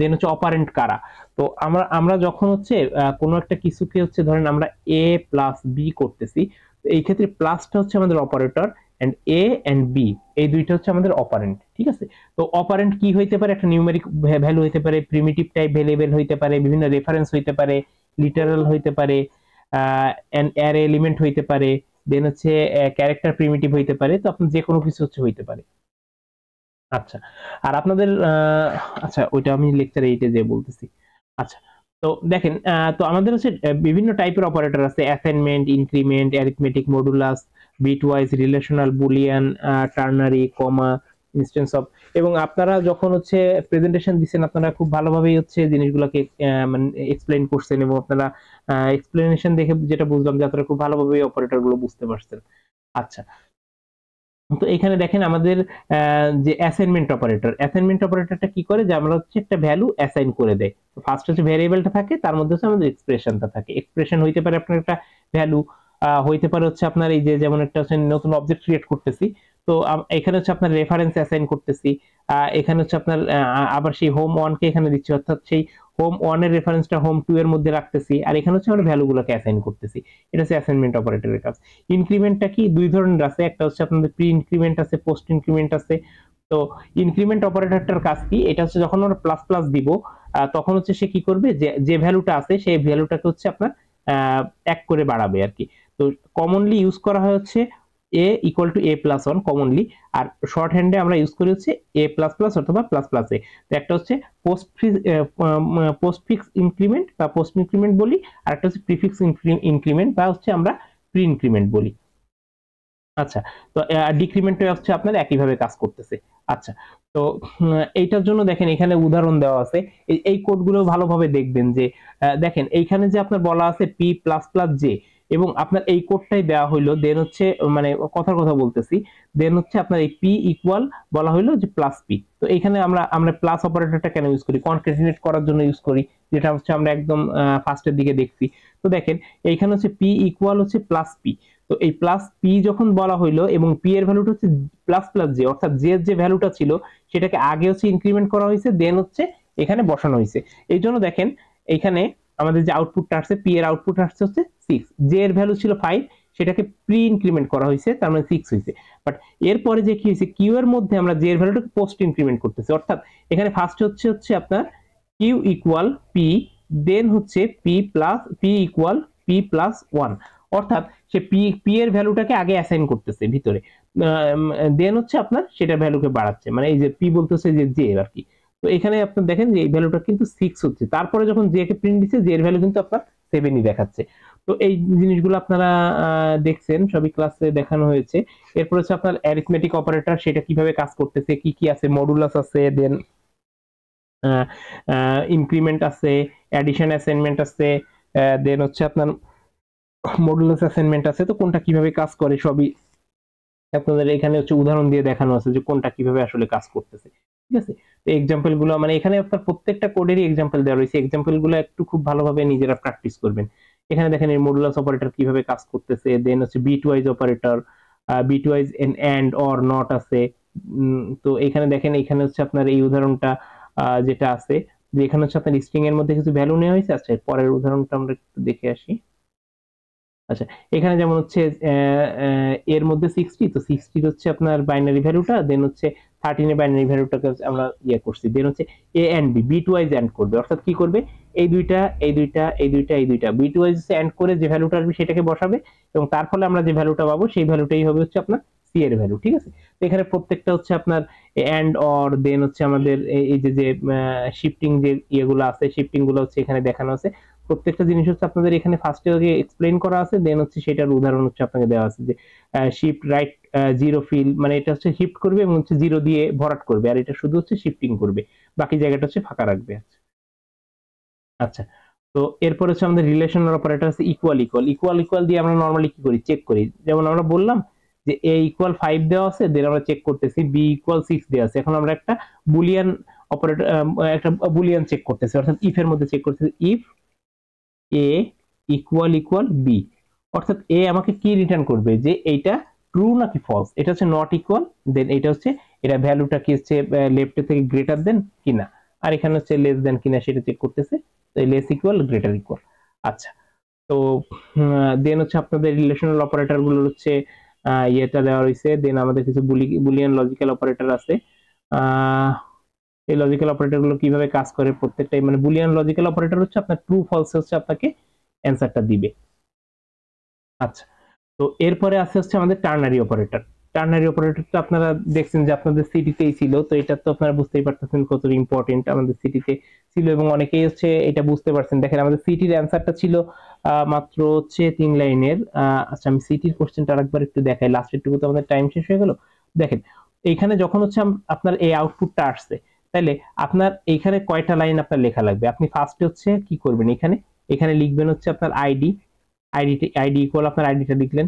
দেন হচ্ছে অপারেন্ট কারা। তো আমরা আমরা যখন হচ্ছে কোনো একটা কিছুকে হচ্ছে ধরেন আমরা এ প্লাস বি করতেছি, এই ক্ষেত্রে প্লাসটা হচ্ছে আমাদের operator, and A and B এই দুইটা হচ্ছে আমাদের অপারেন্ট, ঠিক আছে। তো অপারেন্ট কি হইতে পারে, একটা নিউমেরিক ভ্যালু হইতে পারে, প্রিমিটিভ টাইপ ভেরিয়েবল হইতে পারে, বিভিন্ন রেফারেন্স হইতে পারে, লিটারাল হইতে পারে, এন্ড অ্যারে এলিমেন্ট হইতে পারে, দেন হচ্ছে ক্যারেক্টার প্রিমিটিভ হইতে পারে। তো আপনার যে কোনো কিছু হচ্ছে হইতে পারে। আচ্ছা, আর আপনাদের আচ্ছা ওইটা আমি লেকচার 8 এ যে বলতেছি। আচ্ছা, তো দেখেন তো আমাদের হচ্ছে বিভিন্ন টাইপের অপারেটর আছে, assignment, increment, arithmetic, modulus, bitwise, relational, Boolean, ternary, comma, instance of. এবং আপনারা যখন হচ্ছে প্রেজেন্টেশন দিচ্ছেন, আপনারা খুব ভালোভাবেই হচ্ছে জিনিসগুলোকে মানে এক্সপ্লেইন করছেন, এবং আপনারা এক্সপ্লেনেশন দেখে যেটা বুঝলাম যে আপনারা খুব ভালোভাবে অপারেটর গুলো বুঝতে পারছেন। আচ্ছা, তো এখানে দেখেন আমাদের যে অ্যাসাইনমেন্ট অপারেটর, অ্যাসাইনমেন্ট অপারেটরটা কি করে, যে আমরা হচ্ছে একটা ভ্যালু অ্যাসাইন করে দেয়। তো ফার্স্ট হচ্ছে ভ্যারিয়েবলটা থাকে, তার মধ্যে হচ্ছে আমাদের এক্সপ্রেশনটা থাকে। এক্সপ্রেশন হইতে পারে আপনার একটা ভ্যালু, হইতে পারে হচ্ছে আপনার এই যে যেমন একটা হচ্ছে নতুন অবজেক্ট ক্রিয়েট করতেছি। তো এখানে হচ্ছে আপনার রেফারেন্স অ্যাসাইন করতেছি, এখানে হচ্ছে আপনার আবার সেই হোম ওয়ান কে এখানে দিচ্ছি, অর্থাৎ সেই হোম ওয়ান এর রেফারেন্সটা হোম টু এর মধ্যে রাখতেছি, আর এখানে হচ্ছে আমরা ভ্যালুগুলোকে অ্যাসাইন করতেছি। এটা হচ্ছে অ্যাসাইনমেন্ট অপারেটরের কাজ। ইনক্রিমেন্টটা কি, দুই ধরনের আছে, একটা হচ্ছে আপনাদের প্রি ইনক্রিমেন্ট আছে, পোস্ট ইনক্রিমেন্ট আছে। তো ইনক্রিমেন্ট অপারেটরটার কাজ কি, এটা হচ্ছে যখন আমরা প্লাস প্লাস দিব, তখন হচ্ছে সে কি করবে, যে যে ভ্যালুটা আছে সেই ভ্যালুটাকে হচ্ছে আপনার এক করে বাড়াবে আর কি। তো কমনলি ইউজ করা হয় হচ্ছে a equal to a plus one commonly, আর শর্ট হ্যান্ডে আমরা ইউজ করি হচ্ছে এ প্লাস প্লাস অথবা প্লাস প্লাস এ। তো একটা হচ্ছে পোস্টফিক্স ইনক্রিমেন্ট বা পোস্ট ইনক্রিমেন্ট বলি, আর একটা হচ্ছে প্রিফিক্স ইনক্রিমেন্ট বা হচ্ছে আমরা প্রি ইনক্রিমেন্ট বলি। আচ্ছা, তো ডিক্রিমেন্টে হচ্ছে আপনার একইভাবে কাজ করতেছে। আচ্ছা, তো এইটার জন্য দেখেন এখানে উদাহরণ দেওয়া আছে, এই কোডগুলো ভালোভাবে দেখবেন, যে দেখেন এইখানে যে আপনার বলা আছে পি প্লাস প্লাস জে, এবং আপনার এই কোডটাই দেওয়া হইলো, দেন হচ্ছে মানে কথার কথা বলতেছি, দেন হচ্ছে আপনার এই পি ইকুয়াল বলা হইলো যে প্লাস পি। তো এখানে আমরা আমরা প্লাস অপারেটরটা কেন ইউজ করি, কনক্যাটিনেট করার জন্য ইউজ করি, যেটা হচ্ছে আমরা একদম ফার্স্টের দিকে দেখছি। তো দেখেন এইখানে হচ্ছে পি ইকুয়াল হচ্ছে প্লাস পি। তো এই প্লাস পি যখন বলা হইলো, এবং পি এর ভ্যালুটা হচ্ছে প্লাস প্লাস জে, অর্থাৎ জে এর যে ভ্যালুটা ছিল সেটাকে আগে হচ্ছে ইনক্রিমেন্ট করা হয়েছে, দেন হচ্ছে এখানে বসানো হয়েছে। এই জন্য দেখেন এইখানে আমাদের যে আউটপুটটা আসছে, পি এর আউটপুট আসছে হচ্ছে 6, জে এর ভ্যালু ছিল 5, সেটাকে প্রি ইনক্রিমেন্ট করা হয়েছে, তার মানে 6 হয়েছে। বাট এরপরে যে কি হয়েছে, কিউ এর মধ্যে আমরা জে এর ভ্যালুটাকে পোস্ট ইনক্রিমেন্ট করতেছি, অর্থাৎ এখানে ফার্স্ট হচ্ছে হচ্ছে আপনার কিউ ইকুয়াল পি, দেন হচ্ছে P plus P equal P plus one, অর্থাৎ সে পি পি এর ভ্যালুটাকে আগে অ্যাসাইন করতেছে ভিতরে, দেন হচ্ছে আপনার সেটা ভ্যালুকে বাড়াচ্ছে, মানে এই যে পি বলতেছে যে জে আর কি। তো এখানে আপনার দেখেন যে এই ভ্যালুটা কিন্তু 6 হচ্ছে, তারপরে যখন জে কে প্রিন্ট দিচ্ছে, জে এর ভ্যালু কিন্তু আপনার 7ই দেখাচ্ছে। তো এই জিনিসগুলো আপনারা দেখছেন, সবই ক্লাসে দেখানো হয়েছে। এরপর হচ্ছে আপনার অ্যারিথমেটিক অপারেটর, সেটা কিভাবে কাজ করতেছে, কি কি আছে, মডুলাস আছে, দেন ইনক্রিমেন্ট আছে, অ্যাডিশন অ্যাসাইনমেন্ট আছে, দেন হচ্ছে আপনার মডুলাস অ্যাসাইনমেন্ট আছে। তো কোনটা কিভাবে কাজ করে সবই আপনাদের এখানে হচ্ছে উদাহরণ দিয়ে দেখানো আছে, যে কোনটা কিভাবে আসলে কাজ করতেছে, ঠিক আছে। তো এক্সাম্পল গুলো মানে এখানে আপনার প্রত্যেকটা কোডেরই এক্সাম্পল দেওয়া রয়েছে, এক্সাম্পল গুলো একটু খুব ভালোভাবে নিজেরা প্র্যাকটিস করবেন। এখানে দেখেন এই মডুলাস অপারেটর কিভাবে কাজ করতেছে, দেন হচ্ছে bitwise operator, bitwise and or not আছে। তো এখানে দেখেন এখানে হচ্ছে আপনার এই উদাহরণটা যেটা আছে, যে এখানে হচ্ছে আপনার স্ট্রিং এর মধ্যে কিছু ভ্যালু নেওয়া হয়েছে। আচ্ছা, পরের উদাহরণটা আমরা একটু দেখে আসি। আচ্ছা, এখানে যেমন হচ্ছে এর মধ্যে 60, তো 60 হচ্ছে আপনার বাইনারি ভ্যালুটা, দেন হচ্ছে 13 এর বাইনারি ভ্যালুটাকে আমরা ইয়ে করছি, দেন হচ্ছে a and b bitwise and করবে, অর্থাৎ কি করবে, এই দুইটা এই দুইটা এই দুইটা এই দুইটা বিট ওয়াইজ এন্ড করে যে ভ্যালুটা আসবে সেটাকে বসাবে, এবং তার ফলে আমরা যে ভ্যালুটা পাবো সেই ভ্যালুটাই হবে হচ্ছে আপনার সি এর ভ্যালু। ঠিক আছে, তো এখানে প্রত্যেকটা হচ্ছে আপনার এন্ড অর, দেন হচ্ছে আমাদের এই যে যে শিফটিং যে ইয়েগুলো আছে, শিফটিং গুলো হচ্ছে এখানে দেখানো আছে। প্রত্যেকটা জিনিস হচ্ছে আপনাদের এখানে ফার্স্টে এক্সপ্লেইন করা আছে, দেন হচ্ছে সেটার উদাহরণ হচ্ছে আপনাকে দেওয়া আছে যে শিফট রাইট জিরো ফিল, মানে এটা হচ্ছে শিফট করবে এবং হচ্ছে জিরো দিয়ে ভরাট করবে, আর এটা শুধু হচ্ছে শিফটিং করবে, বাকি জায়গাটা হচ্ছে ফাঁকা রাখবে। আচ্ছা, তো এরপর হচ্ছে আমাদের রিলেশনাল অপারেটর আছে ইকুয়াল ইকুয়াল। ইকুয়াল ইকুয়াল দিয়ে আমরা নরমালি কি করি, চেক করি। যেমন আমরা বললাম যে এ ইকুয়াল 5 দেওয়া আছে, দেন আমরা চেক করতেছি বি ইকুয়াল 6 দেওয়া আছে, এখন আমরা একটা বুলিয়ান অপারেটর, একটা বুলিয়ান চেক করতেছি, অর্থাৎ ইফ এর মধ্যে চেক করতেছি, if A equal equal B, অর্থাৎ এ আমাকে কি রিটার্ন করবে, যে এইটা ট্রু নাকি ফলস। এটা হচ্ছে নট ইকুয়াল, দেন এটা হচ্ছে এটা ভ্যালুটা কি হচ্ছে লেফট থেকে গ্রেটার দেন কিনা, আর এখানে হচ্ছে লেস দেন কিনা সেটা চেক করতেছে, তো লেস ইকুয়াল গ্রেটার ইকুয়াল। আচ্ছা, তো দেন হচ্ছে আপনাদের রিলেশনাল অপারেটর গুলো হচ্ছে ইয়েটা দেওয়া রয়েছে, দেন আমাদের কিছু বুলিয়ান লজিক্যাল অপারেটর আছে। এই লজিক্যাল অপারেটর গুলো কিভাবে কাজ করে প্রত্যেকটাই, মানে বুলিয়ান লজিক্যাল অপারেটর হচ্ছে আপনার ট্রু ফলস হচ্ছে আপনাকে অ্যান্সারটা দিবে। আচ্ছা, তো এরপরে আছে হচ্ছে আমাদের টার্নারি অপারেটর। টার্নারি অপারেটরটা আপনারা দেখছেন যে আপনাদের সিটিতেই ছিল, তো এটা তো আপনারা বুঝতেই পারতেছেন কত ইম্পর্টেন্ট আমাদের সিটিতে ছিল, এবং অনেকেই হচ্ছে এটা বুঝতে পারছেন। দেখেন আমাদের সিটির অ্যান্সারটা ছিল মাত্র হচ্ছে 3 লাইনের। আচ্ছা, আমি সিটির কোশ্চেনটা আরেকবার একটু দেখাই, লাস্টের টুকু তো আমাদের টাইম শেষ হয়ে গেল। দেখেন এইখানে যখন হচ্ছে আপনার এই আউটপুটটা আসছে, তাহলে আপনার এইখানে কয়টা লাইন আপনার লেখা লাগবে। আপনি ফার্স্টে হচ্ছে কি করবেন, এখানে এখানে লিখবেন হচ্ছে আপনার আইডি, আইডি ইকুয়াল আপনার আইডিটা লিখলেন,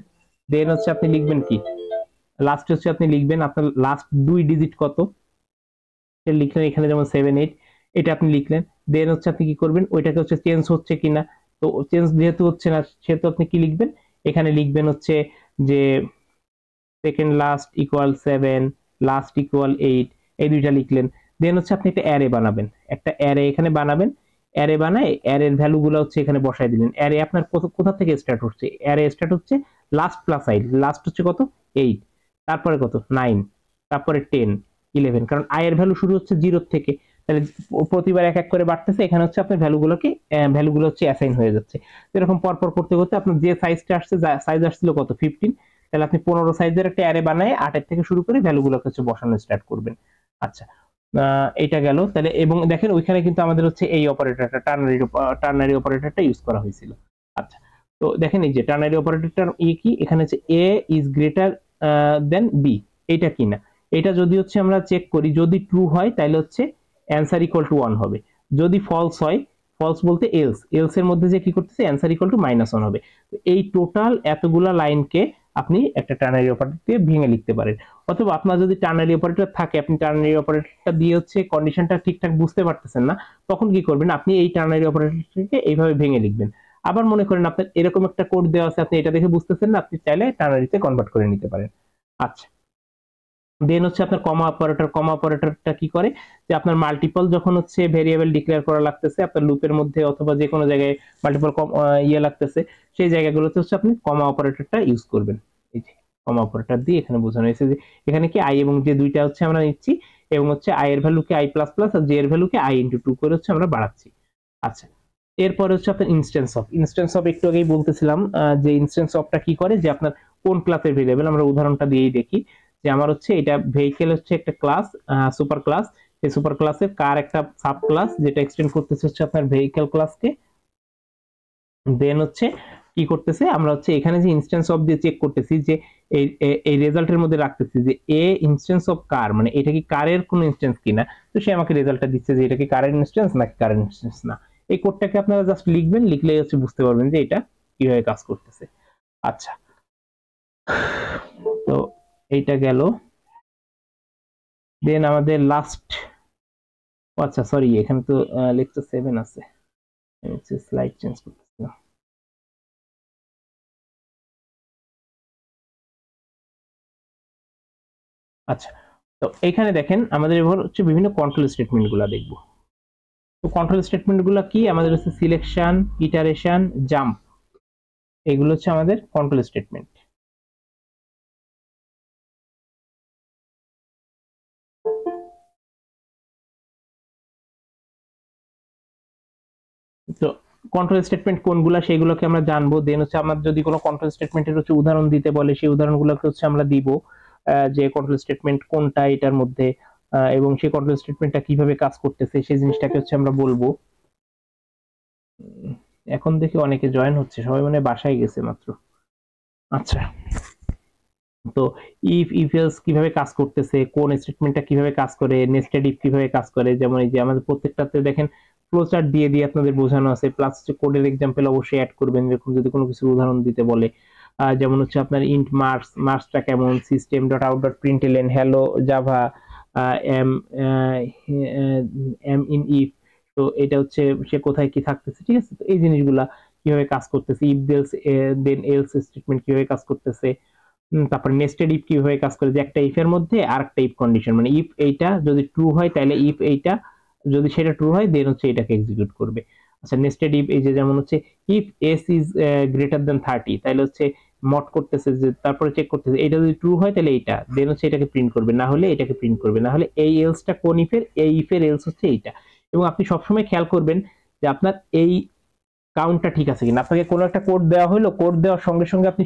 দেন হচ্ছে আপনি লিখবেন কি, লাস্ট হচ্ছে আপনি লিখবেন আপনার লাস্ট 2 ডিজিট কত, সেটা লিখলেন, এখানে যেমন 7 8, এটা আপনি লিখলেন। দেন হচ্ছে আপনি কি করবেন, ওইটাকে হচ্ছে চেঞ্জ হচ্ছে কিনা, তো চেঞ্জ যেহেতু হচ্ছে না সেহেতু আপনি কি লিখবেন, এখানে লিখবেন হচ্ছে যে second last equal 7, last equal 8, এই দুইটা লিখলেন। দেন হচ্ছে আপনি একটা অ্যারে বানাবেন, একটা অ্যারে এখানে বানাবেন, অ্যারে বানায় অ্যারের ভ্যালুগুলো হচ্ছে এখানে বসায় দিলেন। অ্যারে আপনার কোথা থেকে স্টার্ট হচ্ছে, অ্যারে স্টার্ট হচ্ছে লাস্ট প্লাস 8, লাস্ট হচ্ছে কত 8, তারপরে কত 9, তারপরে 10 11, কারণ আই এর ভ্যালু শুরু হচ্ছে 0 থেকে, তাহলে প্রতিবার এক এক করে বাড়তেছে, এখানে হচ্ছে আপনার ভ্যালুগুলো হচ্ছে অ্যাসাইন হয়ে যাচ্ছে। এরকম পরপর করতে করতে আপনার যে সাইজটা আসছে, সাইজ আসছিল কত 15, তাহলে আপনি 15 সাইজের একটা অ্যারে বানায় 8 এর থেকে শুরু করে ভ্যালুগুলোকে হচ্ছে বসানো স্টার্ট করবেন। আচ্ছা, এটা গেল তাহলে, এবং দেখেন ওইখানে কিন্তু আমাদের হচ্ছে এই অপারেটরটা টার্নারি অপারেটরটা ইউজ করা হয়েছিল। আচ্ছা, তো দেখেন এই যে টার্নারি অপারেটরটার কি, এখানে হচ্ছে এ ইজ গ্রেটার দেন বি, এটা কিনা, এটা যদি হচ্ছে আমরা চেক করি, যদি ট্রু হয় তাহলে হচ্ছে অ্যান্সার ইকুয়াল টু 1 হবে, যদি ফলস হয়, ফলস বলতে এলস, এলস এর মধ্যে যে কি করতেছে অ্যান্সার ইকুয়াল টু -1 হবে। তো এই টোটাল এতগুলা লাইনকে আপনি একটা টার্নারি অপারেটর দিয়ে ভেঙে লিখতে পারেন। অথবা আপনার যদি টার্নারি অপারেটর থাকে, আপনি টার্নারি অপারেটরটা দিয়ে হচ্ছে কন্ডিশনটা ঠিকঠাক বুঝতে পারতেছেন না, তখন কি করবেন, আপনি এই টার্নারি অপারেটরটাকে এইভাবে ভেঙে লিখবেন। আবার মনে করেন আপনার এরকম একটা কোড দেওয়া আছে, আপনি এটা দেখে বুঝতেছেন না, আপনি চাইলে টার্নারিতে কনভার্ট করে নিতে পারেন। আচ্ছা, দেন হচ্ছে আপনার কমা অপারেটরটা কি করে, যে আপনার মাল্টিপল যখন হচ্ছে ভেরিয়েবল ডিক্লেয়ার করা লাগতেছে আপনার লুপের মধ্যে অথবা যে কোনো জায়গায় মাল্টিপল ইয়ে লাগতেছে, সেই জায়গাগুলোতে হচ্ছে আপনি কমা অপারেটরটা ইউজ করবেন। এই যে কমা অপারেটর দিয়ে এখানে বোঝানো হয়েছে যে এখানে কি আই এবং জে দুইটা হচ্ছে আমরা নিচ্ছি, এবং হচ্ছে আই এর ভ্যালুকে আই প্লাস প্লাস আর জে এর ভ্যালুকে আই ইনটু 2 করে হচ্ছে আমরা বাড়াচ্ছি। আচ্ছা, এরপরে হচ্ছে আপনার ইনস্ট্যান্স অফ একটু আগেই বলতেছিলাম, যে ইনস্ট্যান্স অফটা কি করে, যে আপনার কোন ক্লাসের ভেরিয়েবল, আমরা উদাহরণটা দিয়েই দেখি, যে আমার হচ্ছে এটা ভেহিকেল হচ্ছে একটা ক্লাস, সুপার ক্লাস, এই সুপার ক্লাসের কার একটা সাব ক্লাস যেটা এক্সটেন্ড করতেছে হচ্ছে আপনার ভেহিকেল ক্লাসকে। দেন হচ্ছে কি করতেছে, আমরা হচ্ছে এখানে যে ইনস্ট্যান্স অফ দিয়ে চেক করতেছি, যে এই রেজাল্টের মধ্যে রাখতেছি যে এ ইনস্ট্যান্স অফ কার, মানে এটা কি কারের কোন ইনস্ট্যান্স কিনা, তো সে আমাকে রেজাল্টটা দিচ্ছে যে এটা কি কারের ইনস্ট্যান্স নাকি কারের ইনস্ট্যান্স না। এই কোডটাকে আপনারা জাস্ট লিখবেন, লিখলেই হচ্ছে বুঝতে পারবেন যে এটা কিভাবে কাজ করতেছে। আচ্ছা, তো এইটা গেল। দেন আমাদের লাস্ট, আচ্ছা সরি, এখানে তো লেকচার 7 আছে, আমি স্লাইড চেঞ্জ করতেছিলাম। আচ্ছা, তো এখানে দেখেন আমাদের এবার হচ্ছে বিভিন্ন কন্ট্রোল স্টেটমেন্ট গুলা দেখবো। তো কন্ট্রোল স্টেটমেন্ট গুলা কি, আমাদের হচ্ছে সিলেকশন, ইটারেশন, জাম্প, এগুলো হচ্ছে আমাদের কন্ট্রোল স্টেটমেন্ট। তো কন্ট্রোল স্টেটমেন্ট কোনগুলা সেগুলোকে আমরা জানবো। দেন হচ্ছে আমার যদি কোনো কন্ট্রোল স্টেটমেন্টের হচ্ছে উদাহরণ দিতে বলে সেই উদাহরণগুলোকে হচ্ছে আমরা দিব, যে কন্ট্রোল স্টেটমেন্ট কোনটা এটার মধ্যে, এবং সেই কন্ট্রোল স্টেটমেন্টটা কিভাবে কাজ করতেছে সেই জিনিসটাকে হচ্ছে আমরা বলবো। এখন দেখি অনেকে জয়েন হচ্ছে, সবাই মানে বাসায় গেছে মাত্র। আচ্ছা, তো ইফ এলস কিভাবে কাজ করতেছে, কোন স্টেটমেন্টটা কিভাবে কাজ করে, নেস্টেড ইফ কিভাবে কাজ করে, যেমন এই যে আমাদের প্রত্যেকটাতে দেখেন ফ্লোচার্ট দিয়ে দিয়ে আপনাদের বোঝানো আছে, প্লাস হচ্ছে কোডের এক্সাম্পল অবশ্যই অ্যাড করবেন এরকম যদি কোনো কিছু উদাহরণ দিতে বলে। যেমন হচ্ছে আপনার ইন্ট মার্কসটা কেমন, system dot out dot println, hello Java, M M in if, তো এটা হচ্ছে সে কোথায় কি থাকতেছে, ঠিক আছে। তো এই জিনিসগুলা কিভাবে কাজ করতেছে, ইফ দেন এলস স্টেটমেন্ট কিভাবে কাজ করতেছে, তারপর নেস্টেড ইফ কিভাবে কাজ করে, যে একটা ইফ এর মধ্যে আরেকটা ইফ কন্ডিশন, মানে ইফ এইটা যদি ট্রু হয় তাহলে ইফ এইটা যদি সেটা ট্রু হয় দেন হচ্ছে এটাকে এক্সিকিউট করবে। আচ্ছা, নেস্টেড ইফ এই যে যেমন হচ্ছে if S is greater than 30, তাহলে হচ্ছে মড করতেছে যে তারপরে চেক করতেছে এটা যদি ট্রু হয় তাহলে এইটা, দেন হচ্ছে এটাকে প্রিন্ট করবে, না হলে এটাকে প্রিন্ট করবে, না হলে এই এলসটা কোন ইফের, এই ইফের এলস হচ্ছে এইটা। এবং আপনি সবসময় খেয়াল করবেন যে আপনার এই কাউন্টটা ঠিক আছে কিনা। আপনাকে কোনো একটা কোড দেওয়া হলো, কোড দেওয়ার সঙ্গে সঙ্গে আপনি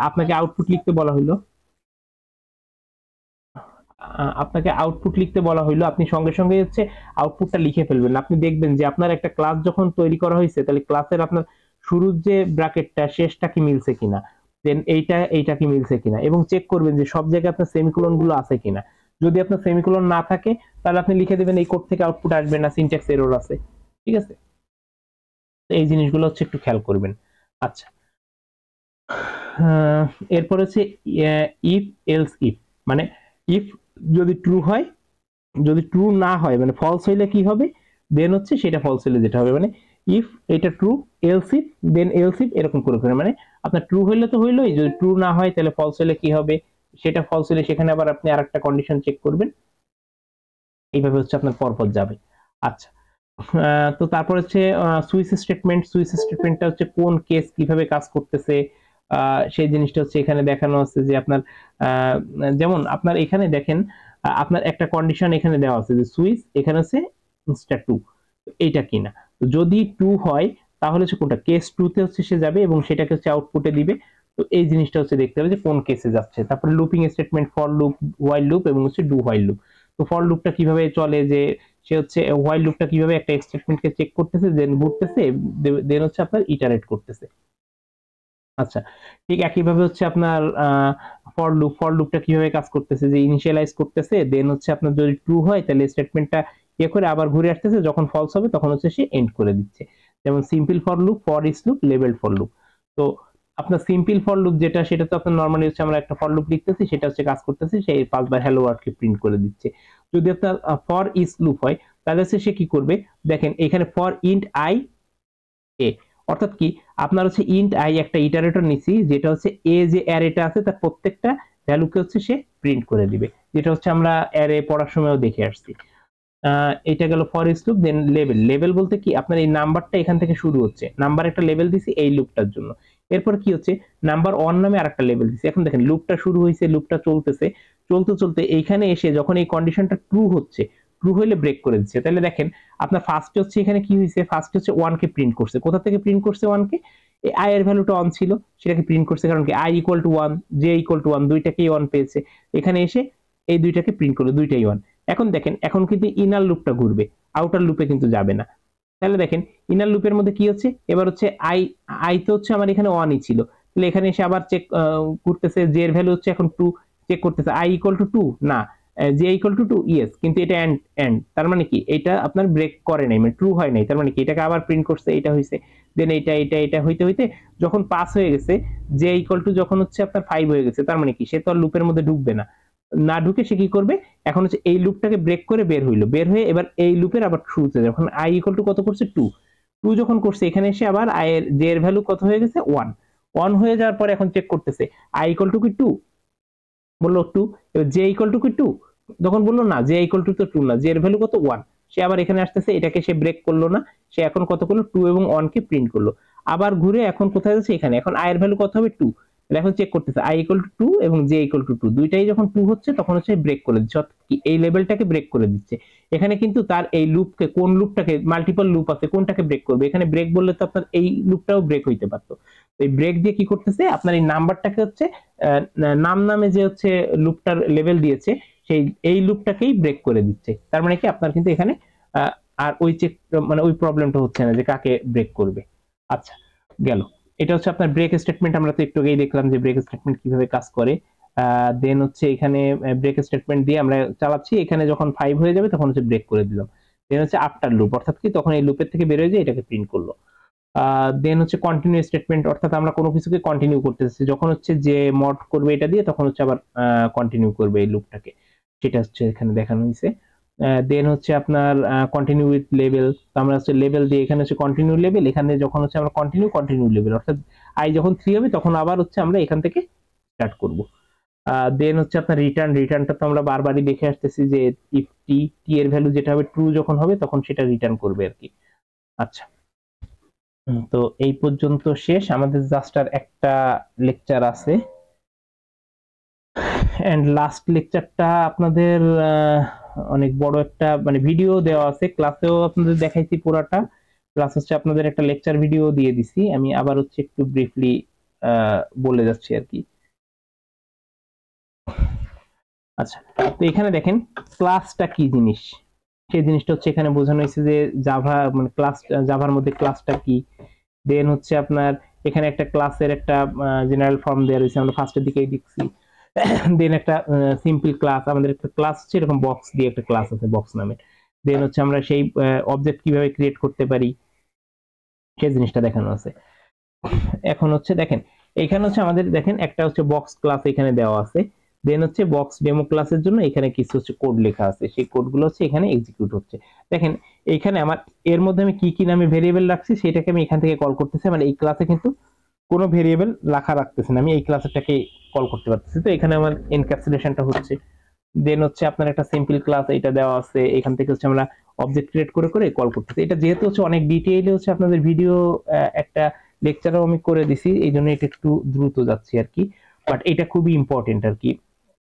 আপনাকে আউটপুট লিখতে বলা হলো, আপনাকে আউটপুট লিখতে বলা হইলো, আপনি সঙ্গে সঙ্গে হচ্ছে আউটপুটটা লিখে ফেলবেন। আপনি দেখবেন যে আপনার একটা ক্লাস যখন তৈরি করা হয়েছে তাহলে ক্লাসের আপনার শুরুর যে ব্র্যাকেটটা শেষটা কি মিলছে কিনা, দেন এইটা কি মিলছে কিনা, এবং চেক করবেন যে সব জায়গায় আপনার সেমিকোলন গুলো আছে কিনা। যদি আপনার সেমিকোলন না থাকে তাহলে আপনি লিখে দেবেন এই কোড থেকে আউটপুট আসবে না, সিনট্যাক্স এরর আছে, ঠিক আছে। এই জিনিসগুলো হচ্ছে একটু খেয়াল করবেন। আচ্ছা, এরপর হচ্ছে ইফ এলস ইফ, মানে ইফ যদি ট্রু হয়, যদি ট্রু না হয় মানে ফলস হইলে কি হবে, দেন হচ্ছে সেটা ফলস হইলে যেটা হবে, মানে ইফ এটা true, else if, then else if, এরকম করে করে, মানে আপনার ট্রু হইলে তো হইলোই, যদি ট্রু না হয় তাহলে ফলস হইলে কি হবে, সেটা ফলস হইলে সেখানে আবার আপনি আরেকটা কন্ডিশন চেক করবেন। এইভাবে হচ্ছে আপনার পরপর যাবে। আচ্ছা, তো তারপর হচ্ছে সুইচ স্টেটমেন্টটা হচ্ছে কোন কেস কিভাবে কাজ করতেছে, সেই জিনিসটা হচ্ছে এখানে দেখানো আছে যে আপনার যেমন আপনার এখানে দেখেন আপনার একটা কন্ডিশন এখানে দেওয়া আছে যে সুইচ, এখানে হচ্ছে ইনস্টা টু, এইটা কিনা। তো যদি টু হয় তাহলে হচ্ছে কোনটা, কেস টু তে হচ্ছে সে যাবে এবং সেটাকে হচ্ছে আউটপুটে দিবে। তো এই জিনিসটা হচ্ছে দেখতে হবে যে কোন কেসে যাচ্ছে। তারপরে looping statement, for loop, while loop এবং হচ্ছে ডু হোয়াইল লুপ। তো ফর লুপটা কিভাবে চলে, যে সে হচ্ছে হোয়াইল লুপটা কিভাবে একটা স্টেটমেন্টকে চেক করতেছে, দেন ঘুরতেছে, দেন হচ্ছে আপনার ইটারেট করতেছে। আচ্ছা, ঠিক একইভাবে হচ্ছে আপনার ফর লুপটা কিভাবে কাজ করতেছে, যে ইনিশিয়ালাইজ করতেছে, দেন হচ্ছে আপনার যদি ট্রু হয় তাহলে স্টেটমেন্টটা ইয়ে করে আবার ঘুরে আসতেছে, যখন ফলস হবে তখন হচ্ছে সে এন্ড করে দিচ্ছে। যেমন simple for loop, for each loop, levelled for loop. তো আপনার সিম্পল ফর লুপ যেটা, সেটা তো আপনার নরমালি হচ্ছে আমরা একটা ফর লুপ লিখতেছি, সেটা হচ্ছে কাজ করতেছে, সেই 5 বার হ্যালো ওয়ার্ডকে প্রিন্ট করে দিচ্ছে। যদি আপনার ফর ইচ লুপ হয় তাহলে হচ্ছে সে কি করবে, দেখেন এখানে ফর ইন্ট আই এ, অর্থাৎ কি আপনার হচ্ছে ইন্ট আই একটা ইটারেটর নিছি, যেটা হচ্ছে এ যে অ্যারেটা আছে তার প্রত্যেকটা ভ্যালুকে হচ্ছে সে প্রিন্ট করে দিবে, যেটা হচ্ছে আমরা অ্যারে পড়ার সময়ও দেখে আসছি। এটা গেল for each loop. Then level বলতে কি, আপনার এই নাম্বারটা এখান থেকে শুরু হচ্ছে, নাম্বার একটা লেভেল দিছি এই লুপটার জন্য। এরপর কি হচ্ছে, নাম্বার 1 নামে আরেকটা লেভেল দিছি। এখন দেখেন লুপটা শুরু হয়েছে, লুপটা চলতেছে, চলতে চলতে এইখানে এসে যখন এই কন্ডিশনটা ট্রু হচ্ছে, ট্রু হইলে ব্রেক করে দিচ্ছে। তাহলে দেখেন আপনার ফার্স্টে হচ্ছে এখানে কি হয়েছে, ফার্স্টে হচ্ছে 1 কে প্রিন্ট করছে। কোথা থেকে প্রিন্ট করছে 1 কে, এই আই এর ভ্যালুটা 1 ছিল সেটাকে প্রিন্ট করছে, কারণ কি I equal two 1, J equal to 1, দুইটাকেই 1 পেয়েছে। এখানে এসে এই দুইটাকে প্রিন্ট করলো, দুইটাই 1। এখন দেখেন এখন কিন্তু ইনার লুপটা ঘুরবে, আউটার লুপে কিন্তু যাবে না। তাহলে দেখেন ইনার লুপের মধ্যে কি হচ্ছে, এবার হচ্ছে আই তো হচ্ছে আমার এখানে 1ই ছিল, তাহলে এখানে এসে আবার চেক করতেছে, জে এর ভ্যালু হচ্ছে এখন 2, চেক করতেছে আই ইকুয়াল টু 2 না, জে ইকুয়াল টু 2 ইয়েস, কিন্তু এটা এন্ড তার মানে কি এটা আপনার ব্রেক করে নাই, মানে ট্রু হয় নাই, তার মানে কি এটাকে আবার প্রিন্ট করছে, এটা হইছে। দেন এটা হইতে হইতে যখন পাস হয়ে গেছে, জে ইকুয়াল টু যখন হচ্ছে আপনার 5 হয়ে গেছে, তার মানে কি সে তো আর লুপের মধ্যে ঢুকবে না, না ঢুকে সে কি করবে, এখন হচ্ছে এই লুপটাকে ব্রেক করে বের হইলো, বের হয়ে এবার এই লুপের আবার শুরুতে যখন আই ইকুয়াল টু কত করছে 2, 2 যখন করছে এখানে এসে আবার আই এর জে এর ভ্যালু কত হয়ে গেছে 1, 1 হয়ে যাওয়ার পরে এখন চেক করতেছে আই ইকুয়াল টু কি 2, বললো 2, এবার জে ইকুয়াল টু কি 2, তখন বললো না জে ইকুয়াল টু তো 2 না, জে এর ভ্যালু কত 1, সে আবার এখানে আসতেছে, এটাকে সে ব্রেক করলো না, সে এখন কত করলো 2 এবং 1 কে প্রিন্ট করলো। আবার ঘুরে এখন কোথায় যাচ্ছে, এখানে। এখন i এর ভ্যালু কত হবে 2, এখন চেক করতেছে i = 2 এবং j = 2, দুইটাই যখন 2 হচ্ছে তখন হচ্ছে ব্রেক করে দিচ্ছে, অর্থাৎ কি এই লেভেলটাকে ব্রেক করে দিচ্ছে। এখানে কিন্তু তার এই লুপকে, কোন লুপটাকে, মাল্টিপল লুপ আছে কোনটাকে ব্রেক করবে, এখানে ব্রেক বললে তো আপনার এই লুপটাও ব্রেক হইতে পারতো। এই ব্রেক দিয়ে কি করতেছে, আপনার এই নাম্বারটাকে হচ্ছে নামে যে হচ্ছে লুপটার লেভেল দিয়েছে সেই এই লুপটাকেই ব্রেক করে দিচ্ছে। তার মানে কি আপনার কিন্তু এখানে আর ওই চেক মানে ওই প্রবলেমটা হচ্ছে না যে কাকে ব্রেক করবে। আচ্ছা, গেল। এটা হচ্ছে আপনার ব্রেক স্টেটমেন্ট। আমরা তো একটু আগেই দেখলাম যে ব্রেক স্টেটমেন্ট কিভাবে কাজ করে। দেন হচ্ছে এখানে ব্রেক স্টেটমেন্ট দিয়ে আমরা চালাচ্ছি, এখানে যখন 5 হয়ে যাবে তখন হচ্ছে ব্রেক করে দিলাম। দেন হচ্ছে আফটার লুপ, অর্থাৎ কি তখন এই লুপের থেকে বের হয়ে যায় এটাকে প্রিন্ট করলো। দেন হচ্ছে কন্টিনিউ স্টেটমেন্ট, অর্থাৎ আমরা কোনো কিছুকে কন্টিনিউ করতেছি, যখন হচ্ছে যে মড করবে এটা দিয়ে তখন হচ্ছে আবার কন্টিনিউ করবে এই লুপটাকে, সেটা হচ্ছে এখানে দেখানো হয়েছে। দেন হচ্ছে আপনার কন্টিনিউ উইথ লেভেল, আমরা হচ্ছে লেভেল দিয়ে এখানে হচ্ছে কন্টিনিউ লেভেল, এখানে যখন হচ্ছে আমরা কন্টিনিউ লেভেল, অর্থাৎ i যখন 3 হবে তখন আবার হচ্ছে আমরা এখান থেকে স্টার্ট করব। দেন হচ্ছে আপনার রিটার্নটা তো আমরা বারবারই দেখে আসতেছি যে ইফ টি এর ভ্যালু যেটা হবে ট্রু যখন হবে তখন সেটা রিটার্ন করবে আর কি। আচ্ছা, তো এই পর্যন্ত শেষ, আমাদের জাস্ট আর একটা লেকচার আছে, এন্ড লাস্ট লেকচারটা আপনাদের অনেক বড় একটা মানে ভিডিও দেওয়া আছে, ক্লাসেও আপনাদের দেখাইছি পুরাটা, প্লাস হচ্ছে আপনাদের একটা লেকচার ভিডিও দিয়ে দিছি, আমি আবার হচ্ছে একটু ব্রিফলি বলে যাচ্ছি আর কি। আচ্ছা, তো এখানে দেখেন ক্লাসটা কি জিনিস, সেই জিনিসটা হচ্ছে এখানে বোঝানো হয়েছে যে জাভা মানে ক্লাস, জাভার মধ্যে ক্লাসটা কি। দেন হচ্ছে আপনার এখানে একটা ক্লাসের একটা জেনারেল ফর্ম দেওয়া রয়েছে, আমরা ফার্স্টের দিকেই দেখছি। দেন একটা সিম্পল ক্লাস, আমাদের একটা ক্লাস হচ্ছে এরকম বক্স দিয়ে একটা ক্লাস আছে বক্স নামে। দেন হচ্ছে আমরা সেই অবজেক্ট কিভাবে ক্রিয়েট করতে পারি সেই জিনিসটা দেখানো আছে। এখন হচ্ছে দেখেন এখানে হচ্ছে আমাদের দেখেন একটা হচ্ছে বক্স ক্লাস এখানে দেওয়া আছে, দেন হচ্ছে বক্স ডেমো ক্লাসের জন্য এখানে কিছু হচ্ছে কোড লেখা আছে, সেই কোডগুলো হচ্ছে এখানে এক্সিকিউট হচ্ছে। দেখেন এখানে আমার এর মধ্যে আমি কি কি নামে ভেরিয়েবল রাখছি সেটাকে আমি এখান থেকে কল করতেছি, মানে এই ক্লাসে কিন্তু কোনো ভেরিয়েবল রাখতেছে না, আমি এই ক্লাসটাকে কল করতে পারতেছি, তো এখানে আমার এনক্যাপসুলেশনটা হচ্ছে। দেন হচ্ছে আপনার একটা সিম্পল ক্লাস এটা দেওয়া আছে, এখান থেকে হচ্ছে আমরা অবজেক্ট ক্রিয়েট করে করে কল করতেছি। এটা যেহেতু হচ্ছে অনেক ডিটেইলে হচ্ছে আপনাদের ভিডিও একটা লেকচারও আমি করে দিছি, এই জন্য এটা একটু দ্রুত যাচ্ছি আর কি, বাট এটা খুবই ইম্পর্টেন্ট আর কি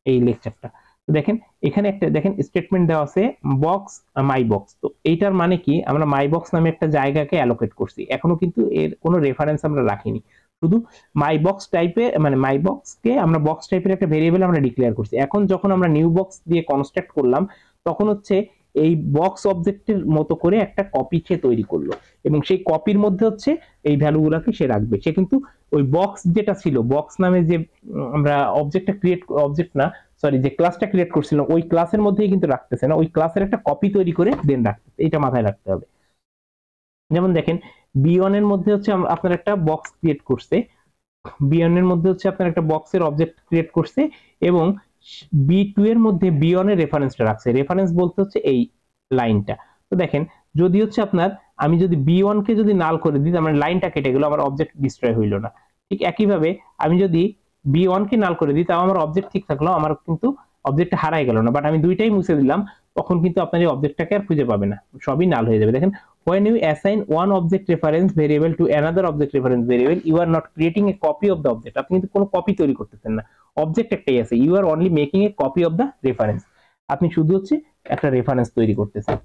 এই লেকচারটা। তো দেখেন এখানে একটা দেখেন স্টেটমেন্ট দেওয়া আছে বক্স মাই বক্স, তো এইটার মানে কি আমরা মাই বক্স নামে একটা জায়গাকে অ্যালোকেট করছি, এখনো কিন্তু এর কোনো রেফারেন্স আমরা রাখিনি, শুধু মাই বক্স টাইপে মানে মাই বক্সকে আমরা বক্স টাইপের একটা ভেরিয়েবল আমরা ডিক্লেয়ার করছি। এখন যখন আমরা নিউ বক্স দিয়ে কনস্ট্রাক্ট করলাম তখন হচ্ছে এই বক্স অবজেক্টের মতো করে একটা কপি সে তৈরি করলো, এবং সেই কপির মধ্যে হচ্ছে এই ভ্যালুগুলোকে সে রাখবে। সে কিন্তু ওই বক্স যেটা ছিল, বক্স নামে যে আমরা অবজেক্টটা ক্রিয়েট, অবজেক্ট না সরি, যে ক্লাসটা ক্রিয়েট করছিলাম ওই ক্লাসের মধ্যেই কিন্তু রাখতেছে না, ওই ক্লাসের একটা কপি তৈরি করে দেন রাখতেছে, এটা মাথায় রাখতে হবে। যেমন দেখেন B1 এর মধ্যে হচ্ছে আপনার একটা বক্স ক্রিয়েট করছে, B1 এর মধ্যে হচ্ছে আপনার একটা বক্সের অবজেক্ট ক্রিয়েট করছে, এবং B2 এর মধ্যে B1 এর রেফারেন্সটা রাখছে, রেফারেন্স বলতে হচ্ছে এই লাইনটা। তো দেখেন যদি হচ্ছে আপনার আমি যদি B1 কে যদি নাল করে দিই আমার লাইনটা কেটে গেল, আমার অবজেক্ট ডিস্ট্রয় হইল না। ঠিক একইভাবে আমি যদি B1 কে নাল করে দিই তাও আমার অবজেক্ট ঠিক থাকলো, আমার কিন্তু অবজেক্টটা হারাই গেল না, বাট আমি দুইটাই মুছে দিলাম তখন কিন্তু আপনার এই অবজেক্টটাকে আর খুঁজে পাবে না, সবই নাল হয়ে যাবে। দেখেন when you assign one object reference variable to another object reference variable you are not creating a copy of the object, আপনি কিন্তু কোনো কপি তৈরি করতেছেন না, অবজেক্ট একটাই আছে, you are only making a copy of the reference, আপনি শুধু হচ্ছে একটা রেফারেন্স তৈরি করতেছেন।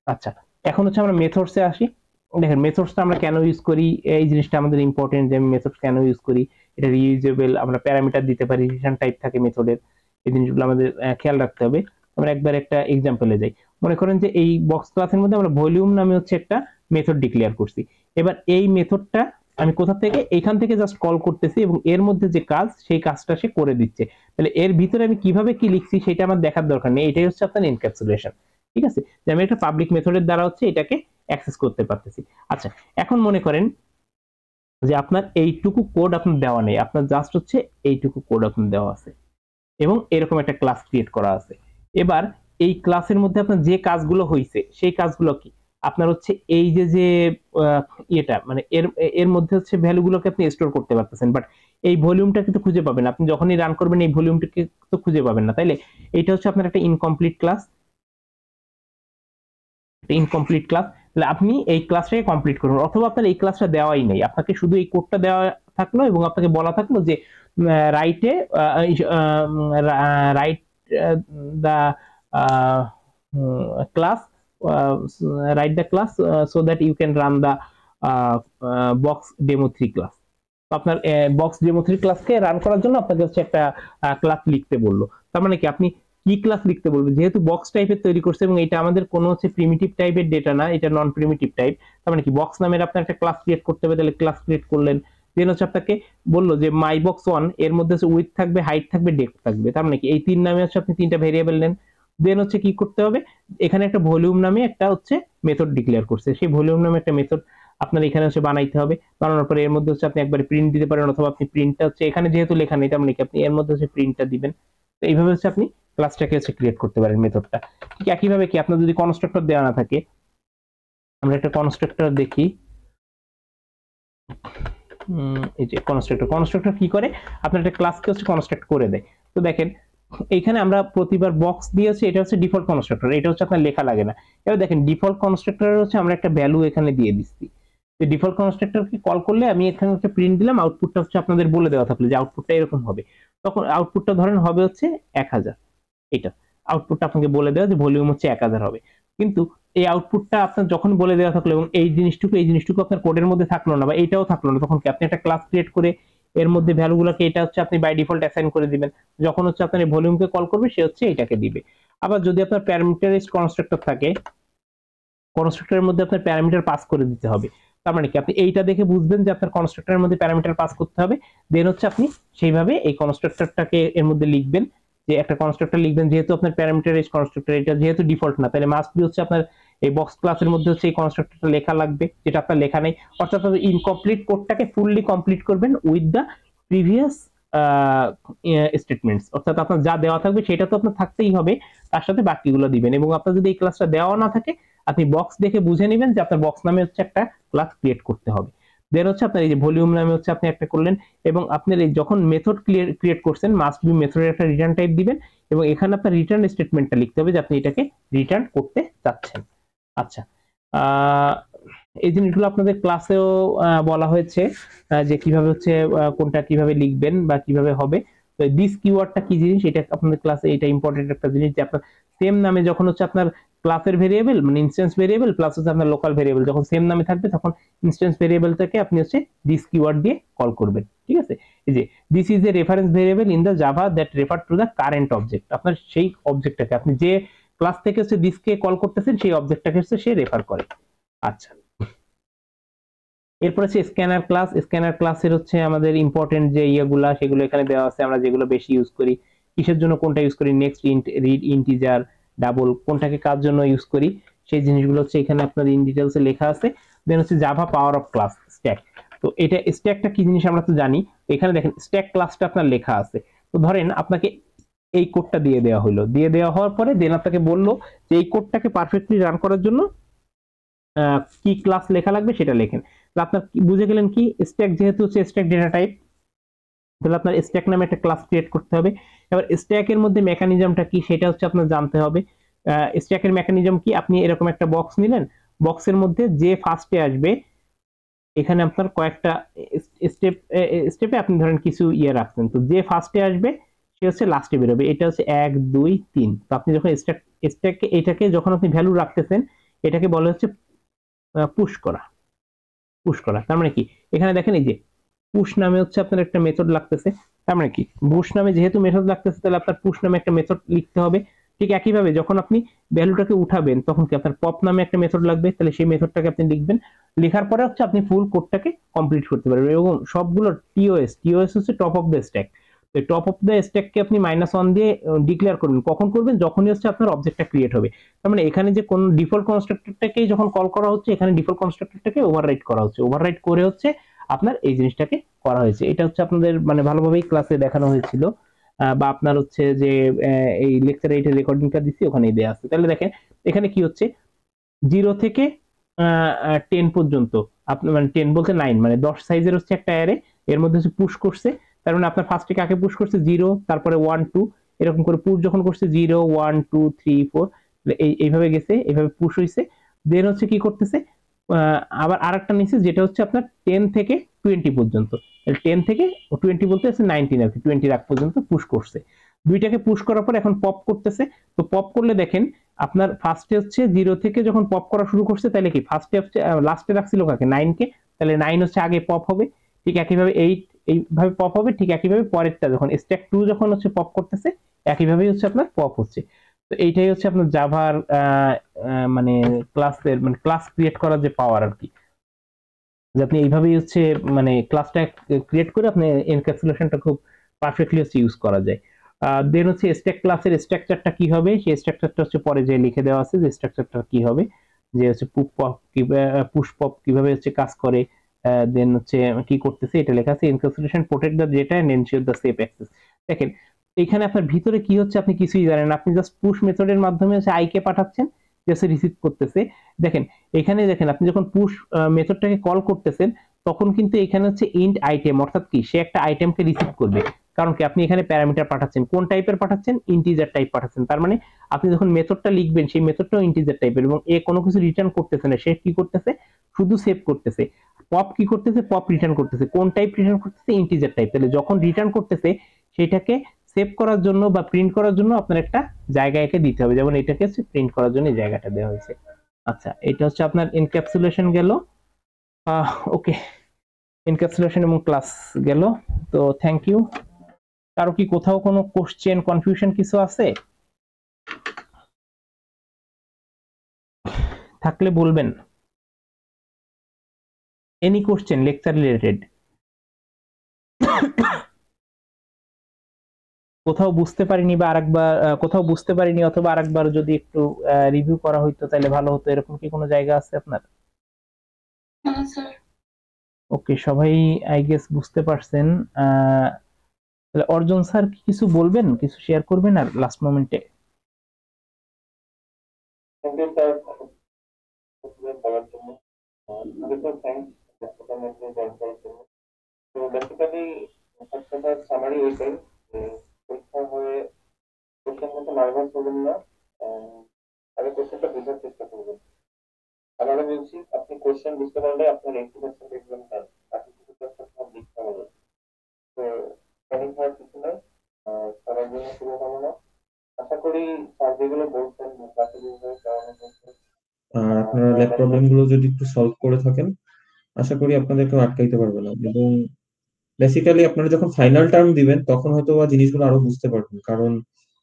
আচ্ছা, এখন হচ্ছে আমরা মেথডসে আসি। দেখেন মেথডসটা আমরা কেন ইউজ করি, এই জিনিসটা আমাদের ইম্পর্টেন্ট যে আমি মেথডস কেন ইউজ করি, এটা রিইউজেবল, আমরা প্যারামিটার দিতে পারি, রিটার্ন টাইপ থাকে মেথডের, এই জিনিসগুলো আমাদের খেয়াল রাখতে হবে। আমরা একবার একটা এক্সাম্পলে যাই, মনে করেন যে এই বক্স ক্লাসের মধ্যে আমরা ভলিউম নামে হচ্ছে একটা মেথড ডিক্লেয়ার করছি, এবার এই মেথডটা আমি কোথা থেকে, এখান থেকে জাস্ট কল করতেছি এবং এর মধ্যে যে কাজ সেই কাজটা সে করে দিচ্ছে, তাহলে এর ভিতরে আমি কিভাবে কি লিখছি সেটা আমার দেখার দরকার নেই, এটাই হচ্ছে আপনার এনক্যাপসুলেশন। ঠিক আছে, যে আমি একটা পাবলিক মেথডের দ্বারা হচ্ছে এটাকে অ্যাক্সেস করতে পারতেছি। আচ্ছা, এখন মনে করেন যে আপনার এইটুকু কোড আপনার দেওয়া নেই, আপনার জাস্ট হচ্ছে এইটুকু কোড আপনার দেওয়া আছে এবং এরকম একটা ক্লাস ক্রিয়েট করা আছে। এবার এই ক্লাসের মধ্যে আপনার যে কাজগুলো হয়েছে সেই কাজগুলো কি আপনার হচ্ছে এই যে যে ইয়েটা মানে এর এর মধ্যে হচ্ছে ভ্যালুগুলোকে আপনি স্টোর করতে পারতেছেন, বাট এই ভলিউমটা কিন্তু খুঁজে পাবেন, আপনি যখনই রান করবেন এই ভলিউমটাকে তো খুঁজে পাবেন না, তাইলে এইটা হচ্ছে আপনার একটা ইনকমপ্লিট ক্লাস, ইনকমপ্লিট ক্লাস। তাহলে আপনি এই ক্লাসটাকে কমপ্লিট করুন, অথবা আপনার এই ক্লাসটা দেওয়াই নেই, আপনাকে শুধু এই কোডটা দেওয়া থাকলো এবং আপনাকে বলা থাকলো যে রাইটে write the class write the class so that you can run the box demo 3 class. তো আপনার বক্স ডেমো 3 ক্লাসকে রান করার জন্য আপনাকে হচ্ছে একটা ক্লাস লিখতে বললো। তার মানে কি আপনি কি ক্লাস লিখতে বলবেন, যেহেতু বক্স টাইপের তৈরি করছে এবং এটা আমাদের কোনো হচ্ছে প্রিমিটিভ টাইপের ডেটা না, এটা নন প্রিমিটিভ টাইপ। তার মানে কি বক্স নামের আপনার একটা ক্লাস ক্রিয়েট করতে হবে, তাহলে ক্লাস ক্রিয়েট করলেন। দেন হচ্ছে আপনাকে বললো যে মাই বক্স 1 এর মধ্যে হচ্ছে উইথ থাকবে, হাইট থাকবে, ডেপথ থাকবে। তার মানে কি এই তিন নামে হচ্ছে আপনি তিনটা ভেরিয়েবল নেন। দেন হচ্ছে কি করতে হবে, এখানে একটা ভলিউম নামে একটা হচ্ছে মেথড ডিক্লেয়ার করছে, সেই ভলিউম নামে একটা মেথড আপনার এখানে হচ্ছে বানাইতে হবে। বানানোর পরে এর মধ্যে হচ্ছে আপনি একবার প্রিন্ট দিতে পারেন, অথবা আপনি প্রিন্টটা হচ্ছে এখানে যেহেতু লেখা নেই তার মানে কি আপনি এর মধ্যে হচ্ছে প্রিন্টটা দিবেন। তো এইভাবে হচ্ছে আপনি ক্লাসটাকে হচ্ছে ক্রিয়েট করতে পারেন মেথডটা। ঠিক একইভাবে কি আপনার যদি কনস্ট্রাক্টর দেওয়া না থাকে, আমরা একটা কনস্ট্রাক্টর দেখি। এই যে কনস্ট্রাক্টর কি করে, আপনার একটা ক্লাসকে হচ্ছে কনস্ট্রাক্ট করে দেয়। তো দেখেন এইখানে আমরা প্রতিবার বক্স দিয়েছি, এটা হচ্ছে ডিফল্ট কনস্ট্রাক্টর, এটা হচ্ছে আপনার লেখা লাগে না। এবার দেখেন ডিফল্ট কনস্ট্রাক্টরের হচ্ছে আমরা একটা ভ্যালু এখানে দিয়ে দিচ্ছি। তো ডিফল্ট কনস্ট্রাক্টরকে কল করলে আমি এখানে হচ্ছে প্রিন্ট দিলাম, আউটপুটটা হচ্ছে আপনাদের বলে দেওয়া থাকলো যে আউটপুটটা এরকম হবে। তখন আউটপুটটা ধরেন হবে হচ্ছে 1000, এটা আউটপুটটা আপনাকে বলে দেওয়া যে ভলিউম হচ্ছে 1000 হবে। কিন্তু এই আউটপুটটা আপনার যখন বলে দেওয়া থাকলো এবং এই জিনিসটুকু আপনার কোডের মধ্যে থাকলো না বা এইটাও থাকলো না, তখন কি আপনি একটা ক্লাস ক্রিয়েট করে এর মধ্যে ভ্যালুগুলোকে এটা হচ্ছে আপনি বাই ডিফল্ট অ্যাসাইন করে দিবেন। যখন হচ্ছে আপনার এই ভলিউমকে কল করবে সে হচ্ছে এটাকে দিবে। আবার যদি আপনার প্যারামিটারাইজড কনস্ট্রাক্টর থাকে, কনস্ট্রাক্টরের মধ্যে আপনার প্যারামিটার পাস করে দিতে হবে। তার মানে কি আপনি এইটা দেখে বুঝবেন যে আপনার কনস্ট্রাক্টরের মধ্যে প্যারামিটার পাস করতে হবে। দেন হচ্ছে আপনি সেইভাবে এই কনস্ট্রাক্টরটাকে এর মধ্যে লিখবেন, যে একটা কনস্ট্রাক্টর লিখবেন, যেহেতু আপনার প্যারামিটারাইজ কনস্ট্রাক্টর, এটা যেহেতু ডিফল্ট না, তাহলে মাস্ট বি হচ্ছে আপনার এই বক্স ক্লাসের মধ্যে হচ্ছে এই কনস্ট্রাক্টরটা লেখা লাগবে, যেটা আপনার লেখা নেই। অর্থাৎ আপনি ইনকমপ্লিট কোডটাকে ফুললি কমপ্লিট করবেন উইথ দা প্রিভিয়াস স্টেটমেন্টস, অর্থাৎ আপনার যা দেওয়া থাকবে সেটা তো আপনার থাকতেই হবে, তার সাথে বাকিগুলো দিবেন। এবং আপনার যদি এই ক্লাসটা দেওয়া না থাকে, আপনি বক্স দেখে বুঝে নেবেন যে আপনার বক্স নামে হচ্ছে একটা ক্লাস ক্রিয়েট করতে হবে। দেন হচ্ছে আপনার এই যে ভলিউম নামে হচ্ছে আপনি একটা করলেন, এবং আপনার এই যখন মেথড ক্রিয়েট করছেন মাস্ট বি মেথডের একটা রিটার্ন টাইপ দিবেন, এবং এখানে আপনার রিটার্ন স্টেটমেন্টটা লিখতে হবে যে আপনি এটাকে রিটার্ন করতে চাচ্ছেন। আচ্ছা, এই জিনিসগুলো আপনাদের ক্লাসেও বলা হয়েছে যে কিভাবে হচ্ছে কোনটা কিভাবে লিখবেন বা কিভাবে হবে। তো দিস কিওয়ার্ডটা কি জিনিস, এটা আপনাদের ক্লাসে এটা ইম্পর্টেন্ট একটা জিনিস, যে আপনার সেম নামে যখন হচ্ছে আপনার ক্লাসের ভেরিয়েবল মানে ইনস্ট্যান্স ভেরিয়েবল প্লাস হচ্ছে আপনার লোকাল ভেরিয়েবল যখন সেম নামে থাকবে, তখন ইনস্ট্যান্স ভেরিয়েবলটাকে আপনি হচ্ছে দিস কিওয়ার্ড দিয়ে কল করবেন। ঠিক আছে, এই যে this is a reference variable in the Java that refer to the current object, আপনার সেই অবজেক্টটাকে আপনি যে ক্লাস থেকে হচ্ছে দিসকে কল করতেছেন সেই অবজেক্টটাকে হচ্ছে সে রেফার করে। আচ্ছা, এরপর হচ্ছে স্ক্যানার ক্লাস। স্ক্যানার ক্লাসের হচ্ছে আমাদের ইম্পর্টেন্ট যে ইয়েগুলা সেগুলো এখানে দেওয়া আছে, আমরা যেগুলো বেশি ইউজ করি, কিসের জন্য কোনটা ইউজ করি, next, int, read, integer, double, কোনটাকে কার জন্য ইউজ করি, সেই জিনিসগুলো হচ্ছে এখানে আপনার ইন ডিটেলসে লেখা আছে। দেন হচ্ছে Java power of class stack. তো এটা স্ট্যাকটা কি জিনিস আমরা তো জানি, এখানে দেখেন স্ট্যাক ক্লাসটা আপনার লেখা আছে। তো ধরেন আপনাকে এই কোডটা দিয়ে দেওয়া হলো, দিয়ে দেওয়া হওয়ার পরে দেন আপনাকে বললো যে এই কোডটাকে পারফেক্টলি রান করার জন্য কি ক্লাস লেখা লাগবে সেটা লেখেন। আপনার বুঝে গেলেন কি স্ট্যাক যেহেতু হচ্ছে স্ট্যাক ডেটা টাইপ, তাহলে আপনার স্ট্যাক নামে একটা ক্লাস ক্রিয়েট করতে হবে। এবার স্ট্যাকের মধ্যে মেকানিজমটা কি সেটা হচ্ছে আপনার জানতে হবে। স্ট্যাকের মেকানিজম কি, আপনি এরকম একটা বক্স নিলেন, বক্সের মধ্যে যে ফার্স্টে আসবে, এখানে আপনার কয়েকটা স্টেপে আপনি ধরেন কিছু ইয়ে রাখছেন, তো যে ফার্স্টে আসবে সে হচ্ছে লাস্টে বেরোবে। এটা হচ্ছে 1 2 3। তো আপনি যখন স্ট্যাকে এটাকে যখন আপনি ভ্যালু রাখতেছেন, এটাকে বলা হচ্ছে পুশ করা। তার মানে কি, এখানে দেখেন এই যে পুশ নামে হচ্ছে আপনার একটা মেথড লাগতেছে। তার মানে কি পুশ নামে যেহেতু মেথড লাগতেছে, তাহলে আপনার পুশ নামে একটা মেথড লিখতে হবে। ঠিক একইভাবে যখন আপনি ভ্যালুটাকে উঠাবেন, তখন কি আপনার পপ নামে একটা মেথড লাগবে, তাহলে সেই মেথডটাকে আপনি লিখবেন। লেখার পরে হচ্ছে আপনি ফুল কোডটাকে কমপ্লিট করতে পারবেন। এবং সবগুলো টিওএস হচ্ছে টপ অফ দ্য স্ট্যাক। তো টপ অফ দ্য স্ট্যাককে আপনি -1 দিয়ে ডিক্লেয়ার করবেন, কখন করবেন, যখনই হচ্ছে আপনার অবজেক্টটা ক্রিয়েট হবে। তার মানে এখানে যে কোন ডিফল্ট কনস্ট্রাক্টরটাকেই যখন কল করা হচ্ছে, এখানে ডিফল্ট কনস্ট্রাক্টরটাকে ওভাররাইট করা হচ্ছে, ওভাররাইট করে হচ্ছে আপনার এই জিনিসটাকে করা হয়েছে। এটা হচ্ছে আপনাদের মানে ভালোভাবেই ক্লাসে দেখানো হয়েছিল, বা আপনার হচ্ছে যে এই লেকচারে এটা রেকর্ডিংটা দিচ্ছি ওখানেই দেয়া আছে। তাহলে দেখেন এখানে কি হচ্ছে 0 থেকে 10 পর্যন্ত, আপনার মানে 10 বলতে 9 মানে 10 সাইজের হচ্ছে একটা অ্যারে, এর মধ্যে হচ্ছে পুশ করছে। তার মানে আপনার ফার্স্টে কাকে পুশ করছে, 0, তারপরে 1 2, এরকম করে পুশ যখন করছে 0 1 2 3 4, এইভাবে গেছে, এইভাবে পুশ হইছে। দেন হচ্ছে কি করতেছে, আবার আরেকটা নিচে যেটা হচ্ছে আপনার 10 থেকে 20 পর্যন্ত, 10 থেকে 20 বলতে আছে 19 আর কি, 20 রাখ পর্যন্ত পুশ করছে। দুইটাকে পুশ করার পর এখন পপ করতেছে। তো পপ করলে দেখেন আপনার ফার্স্টে হচ্ছে 0 থেকে যখন পপ করা শুরু করছে তাহলে কি ফার্স্টে হচ্ছে লাস্টে রাখছিল কাকে 9 কে, তাহলে 9 হচ্ছে আগে পপ হবে। ঠিক একইভাবে 8 এইভাবে পপ হবে। ঠিক একইভাবে পরেরটা যখন স্ট্যাক 2 যখন হচ্ছে পপ করতেছে একইভাবেই হচ্ছে আপনার পপ হচ্ছে। তো এইটাই হচ্ছে আপনার জাভার মানে ক্লাসের মানে ক্লাস ক্রিয়েট করার যে পাওয়ার আর কি, যে আপনি এইভাবেই হচ্ছে মানে ক্লাসটা ক্রিয়েট করে আপনি এনক্যাপসুলেশনটা খুব পারফেক্টলি হচ্ছে ইউজ করা যায়। দেন হচ্ছে স্ট্যাক ক্লাসের স্ট্রাকচারটা কি হবে, সেই স্ট্রাকচারটা হচ্ছে পরে যে লিখে দেওয়া আছে যে স্ট্রাকচারটা কি হবে, যে হচ্ছে পুশ পপ কিভাবে হচ্ছে কাজ করে, দেন হচ্ছে কি করতেছে এটা লেখা আছে, encapsulation protect the data and ensure the safe access. দেখেন এখানে আপনার ভিতরে কি হচ্ছে আপনি কিছুই জানেন না, আপনি জাস্ট পুশ মেথডের মাধ্যমে হচ্ছে আই কে পাঠাচ্ছেন, জাস্ট রিসিভ করতেছে। দেখেন এখানে দেখেন আপনি যখন পুশ মেথডটাকে কল করতেছেন তখন কিন্তু এখানে হচ্ছে ইন্ট আইটেম, অর্থাৎ কি সে একটা আইটেমকে রিসিভ করবে। কারণ কি আপনি এখানে প্যারামিটার পাঠাচ্ছেন, কোন টাইপের পাঠাচ্ছেন, ইন্টিজার টাইপ পাঠাচ্ছেন। তার মানে আপনি যখন মেথডটা লিখবেন সেই মেথডটাও ইন্টিজার টাইপের, এবং এ কোনো কিছু রিটার্ন করতেছে না, সে কি করতেছে শুধু সেভ করতেছে। পপ কি করতেছে, পপ রিটার্ন করতেছে, কোন টাইপ রিটার্ন করতেছে, ইন্টিজার টাইপ। তাহলে যখন রিটার্ন করতেছে সেটাকে সেভ করার জন্য বা প্রিন্ট করার জন্য আপনার একটা জায়গা একে দিতে হবে, যেমন এটাকে হচ্ছে প্রিন্ট করার জন্য এই জায়গাটা দেওয়া হয়েছে। আচ্ছা এটা হচ্ছে আপনার এনক্যাপসুলেশন গেল। ওকে, এনক্যাপসুলেশন এবং ক্লাস গেল। তো থ্যাংক ইউ। কারো কি কোথাও কোনো কোশ্চেন কনফিউশন কিছু আছে থাকলে বলবেন, এনি কোশ্চেন লেকচার রিলেটেড, কোথাও বুঝতে পারিনি বা আরেকবার কোথাও বুঝতে পারিনি অথবা আরেকবার যদি একটু রিভিউ করা হইতো তাহলে ভালো হতো, এরকম কি কোনো জায়গা আছে আপনার? ওকে সবাই আই গেস বুঝতে পারছেন। তাহলে অর্জুন স্যার কি কিছু বলবেন, কিছু শেয়ার করবেন আর লাস্ট মোমেন্টে? আবারও বলছি, আপনি কোশ্চেন বুঝতে পারলে আপনার 80% এক্সাম ডান, বাকি কিছু আপনার লিখতে হবে। তো প্যানিক হওয়ার কিছু নাই, সবার জন্য শুভকামনা। আশা করি স্যার যেগুলো বলছেন ক্লাসে যেভাবে করানো হয়েছে আর আপনারা ল্যাব প্রবলেম গুলো যদি একটু সলভ করে থাকেন আশা করি আপনাদের কেউ আটকাইতে পারবে না। এবং বেসিক্যালি আপনারা যখন ফাইনাল টার্ম দিবেন তখন হয়তো বা জিনিসগুলো আরো বুঝতে পারবেন, কারণ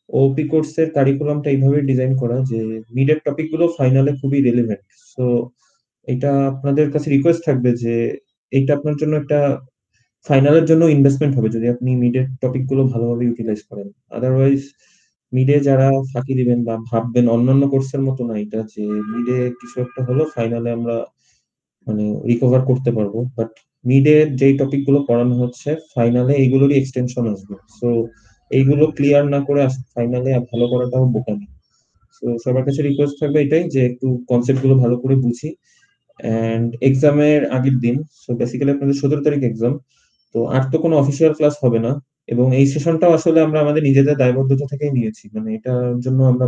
ওপি কোর্সের কারিকুলামটা এইভাবে ডিজাইন করা যে মিডের টপিক গুলো ফাইনালে খুবই রিলেভেন্ট। সো এটা আপনাদের কাছে রিকোয়েস্ট থাকবে যে এইটা আপনার জন্য একটা ফাইনালের জন্য ইনভেস্টমেন্ট হবে যদি আপনি মিডের টপিক গুলো ভালোভাবে ইউটিলাইজ করেন। আদারওয়াইজ মিডে যারা ফাঁকি দিবেন বা ভাববেন অন্যান্য কোর্সের মতো না এটা যে মিডে কিছু একটা হলো ফাইনালে আমরা মানে রিকভার করতে পারবো, বাট মিডে যেই টপিক গুলো পড়ানো হচ্ছে ফাইনালে এইগুলোরই এক্সটেনশন আসবে। সো এইগুলো ক্লিয়ার না করে ফাইনালে ভালো করাটাও বোকামি। সো সবার কাছে রিকোয়েস্ট থাকবে এটাই যে একটু কনসেপ্ট গুলো ভালো করে বুঝি। এন্ড এক্সামের আগের দিন, সো বেসিক্যালি আপনাদের 17 তারিখ এক্সাম, তো আর তো কোনো অফিসিয়াল ক্লাস হবে না। এবং এই সেশনটাও আসলে আমরা আমাদের নিজেদের দায়বদ্ধতা থেকেই নিয়েছি, মানে এটার জন্য আমরা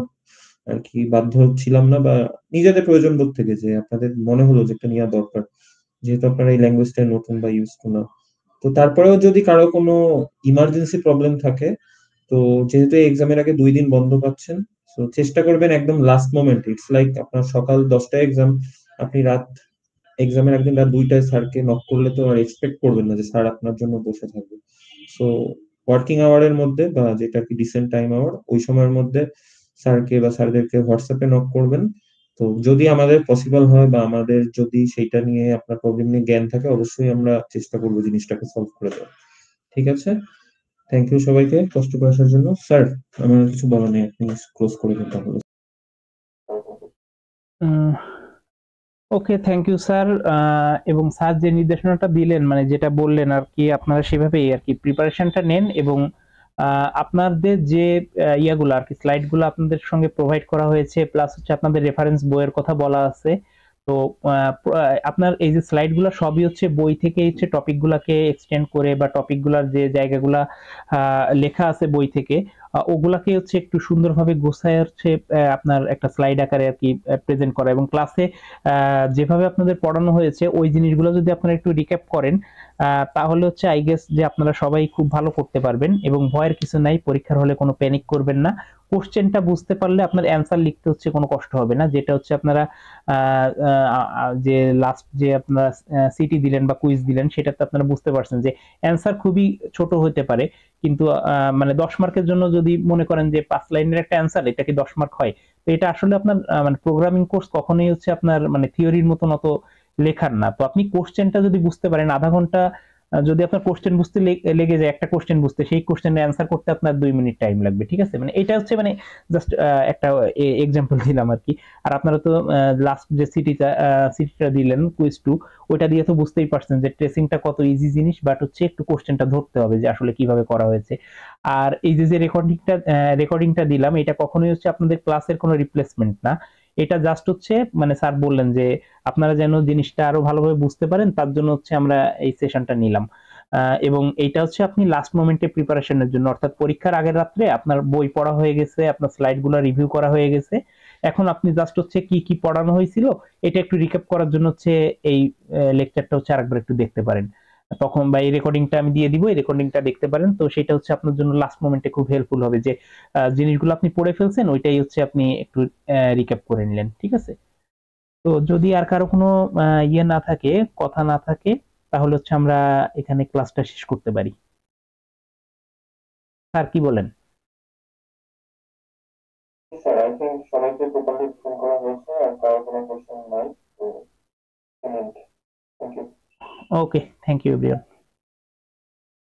আর কি বাধ্য ছিলাম না, বা নিজেদের প্রয়োজন বোধ থেকে যে আপনাদের মনে হলো যে একটা নেওয়া দরকার, যেহেতু আপনারা এই ল্যাঙ্গুয়েজটা নতুন বা ইউজ টু না। তো তারপরেও যদি কারো কোনো ইমার্জেন্সি প্রবলেম থাকে, তো যেহেতু এক্সামের আগে 2 দিন বন্ধ পাচ্ছেন, তো চেষ্টা করবেন একদম লাস্ট মোমেন্ট, ইটস লাইক আপনার সকাল 10টায় এক্সাম, আপনি এক্সামের একদিন রাত 2টায় স্যারকে নক করলে তো আর এক্সপেক্ট করবেন না যে স্যার আপনার জন্য বসে থাকবে। সো ওয়ার্কিং আওয়ারের মধ্যে বা যেটা কি ডিসেন্ট টাইম আওয়ার ওই সময়ের মধ্যে স্যারকে বা স্যারদেরকে হোয়াটসঅ্যাপে নক করবেন। তো যদি আমাদের পসিবল হয় বা আমাদের যদি সেইটা নিয়ে আপনার প্রবলেম নিয়ে জ্ঞান থাকে অবশ্যই আমরা চেষ্টা করবো জিনিসটাকে সলভ করে দেওয়ার। ঠিক আছে, থ্যাংক ইউ সবাইকে কষ্ট করে আসার জন্য। স্যার আমার কিছু বলার নেই, আপনি ক্লোজ করে দিন তাহলে। Okay thank you sir. এবং স্যার যে নির্দেশনাটা দিলেন মানে যেটা বললেন আর কি, আপনারা সেভাবেই আর কি প্রিপারেশনটা নেন, এবং আপনাদের যে ইয়াগুলো আর কি স্লাইডগুলো আপনাদের সঙ্গে প্রোভাইড করা হয়েছে, প্লাস হচ্ছে আপনাদের রেফারেন্স বইয়ের কথা বলা আছে। তো আপনার এই যে স্লাইডগুলো সবই হচ্ছে বই থেকে হচ্ছে টপিকগুলোকে এক্সটেন্ড করে বা টপিকগুলোর যে জায়গাগুলা লেখা আছে বই থেকে ওগুলাকে হচ্ছে একটু সুন্দরভাবে গোছায় হচ্ছে আপনার একটা স্লাইড আকারে আর কি প্রেজেন্ট করা, এবং ক্লাসে যেভাবে আপনাদের পড়ানো হয়েছে ওই জিনিসগুলো যদি আপনারা একটু রিক্যাপ করেন তাহলে হচ্ছে আই গেস যে আপনারা সবাই খুব ভালো করতে পারবেন, এবং ভয়ের কিছু নাই, পরীক্ষার হলে কোনো প্যানিক করবেন না। কোশ্চেনটা বুঝতে পারলে আপনার অ্যান্সার লিখতে হচ্ছে কোনো কষ্ট হবে না, যেটা হচ্ছে আপনারা যে লাস্ট যে আপনারা সিটি দিলেন বা কুইজ দিলেন সেটাতে আপনারা বুঝতে পারছেন যে অ্যান্সার খুবই ছোট হতে পারে, কিন্তু মানে 10 মার্কের জন্য যদি মনে করেন যে 5 লাইনের একটা অ্যান্সার এটা কি 10 মার্ক হয়? তো এটা আসলে আপনার মানে প্রোগ্রামিং কোর্স কখনোই হচ্ছে আপনার মানে থিওরির মতন অত লেখার না। তো আপনি কোশ্চেনটা যদি বুঝতে পারেন, আধা ঘন্টা যদি আপনার কোশ্চেন বুঝতে লেগে যায়, একটা কোশ্চেন বুঝতে, সেই কোশ্চেনের অ্যান্সার করতে আপনার 2 মিনিট টাইম লাগবে, ঠিক আছে? মানে এটা হচ্ছে মানে জাস্ট একটা এক্সাম্পল দিলাম আর কি। আর আপনারা তো লাস্ট যে সিটিটা দিলেন কুইজ 2, ওইটা দিয়ে তো বুঝতেই পারছেন যে ট্রেসিংটা কত ইজি জিনিস, বাট হচ্ছে একটু কোশ্চেনটা ধরতে হবে যে আসলে কিভাবে করা হয়েছে। আর এই যে রেকর্ডিংটা দিলাম, এটা কখনোই হচ্ছে আপনাদের ক্লাসের কোনো রিপ্লেসমেন্ট না। এটা জাস্ট হচ্ছে মানে স্যার বললেন যে আপনারা যেন জিনিসটা আরো ভালোভাবে বুঝতে পারেন তার জন্য হচ্ছে আমরা এই সেশনটা নিলাম। এবং এইটা হচ্ছে আপনি লাস্ট মোমেন্টে প্রিপারেশনের জন্য, অর্থাৎ পরীক্ষার আগের রাত্রে আপনার বই পড়া হয়ে গেছে, আপনার স্লাইডগুলো রিভিউ করা হয়ে গেছে, এখন আপনি জাস্ট হচ্ছে কি কি পড়ানো হয়েছিল এটা একটু রিক্যাপ করার জন্য হচ্ছে এই লেকচারটা হচ্ছে আরেকবার একটু দেখতে পারেন। তখন বা এই রেকর্ডিংটা আমি দিয়ে দিব, এই রেকর্ডিংটা দেখতে পারেন, তো সেটা হচ্ছে আপনার জন্য লাস্ট মোমেন্টে খুব হেল্পফুল হবে যে জিনিসগুলো আপনি পড়ে ফেলছেন ওইটাই হচ্ছে আপনি একটু রিক্যাপ করে নিলেন, ঠিক আছে? তো যদি আর কারো কোনো ইয়ে না থাকে, কথা না থাকে, তাহলে হচ্ছে আমরা এখানে ক্লাসটা শেষ করতে পারি। স্যার কি বলেন? স্যার আই থিঙ্ক সবাইকে প্রপারলি এক্সপ্লেন করা হয়েছে, আর কারো কোনো কোশ্চেন নাই। তো thank you. Okay, thank you everyone.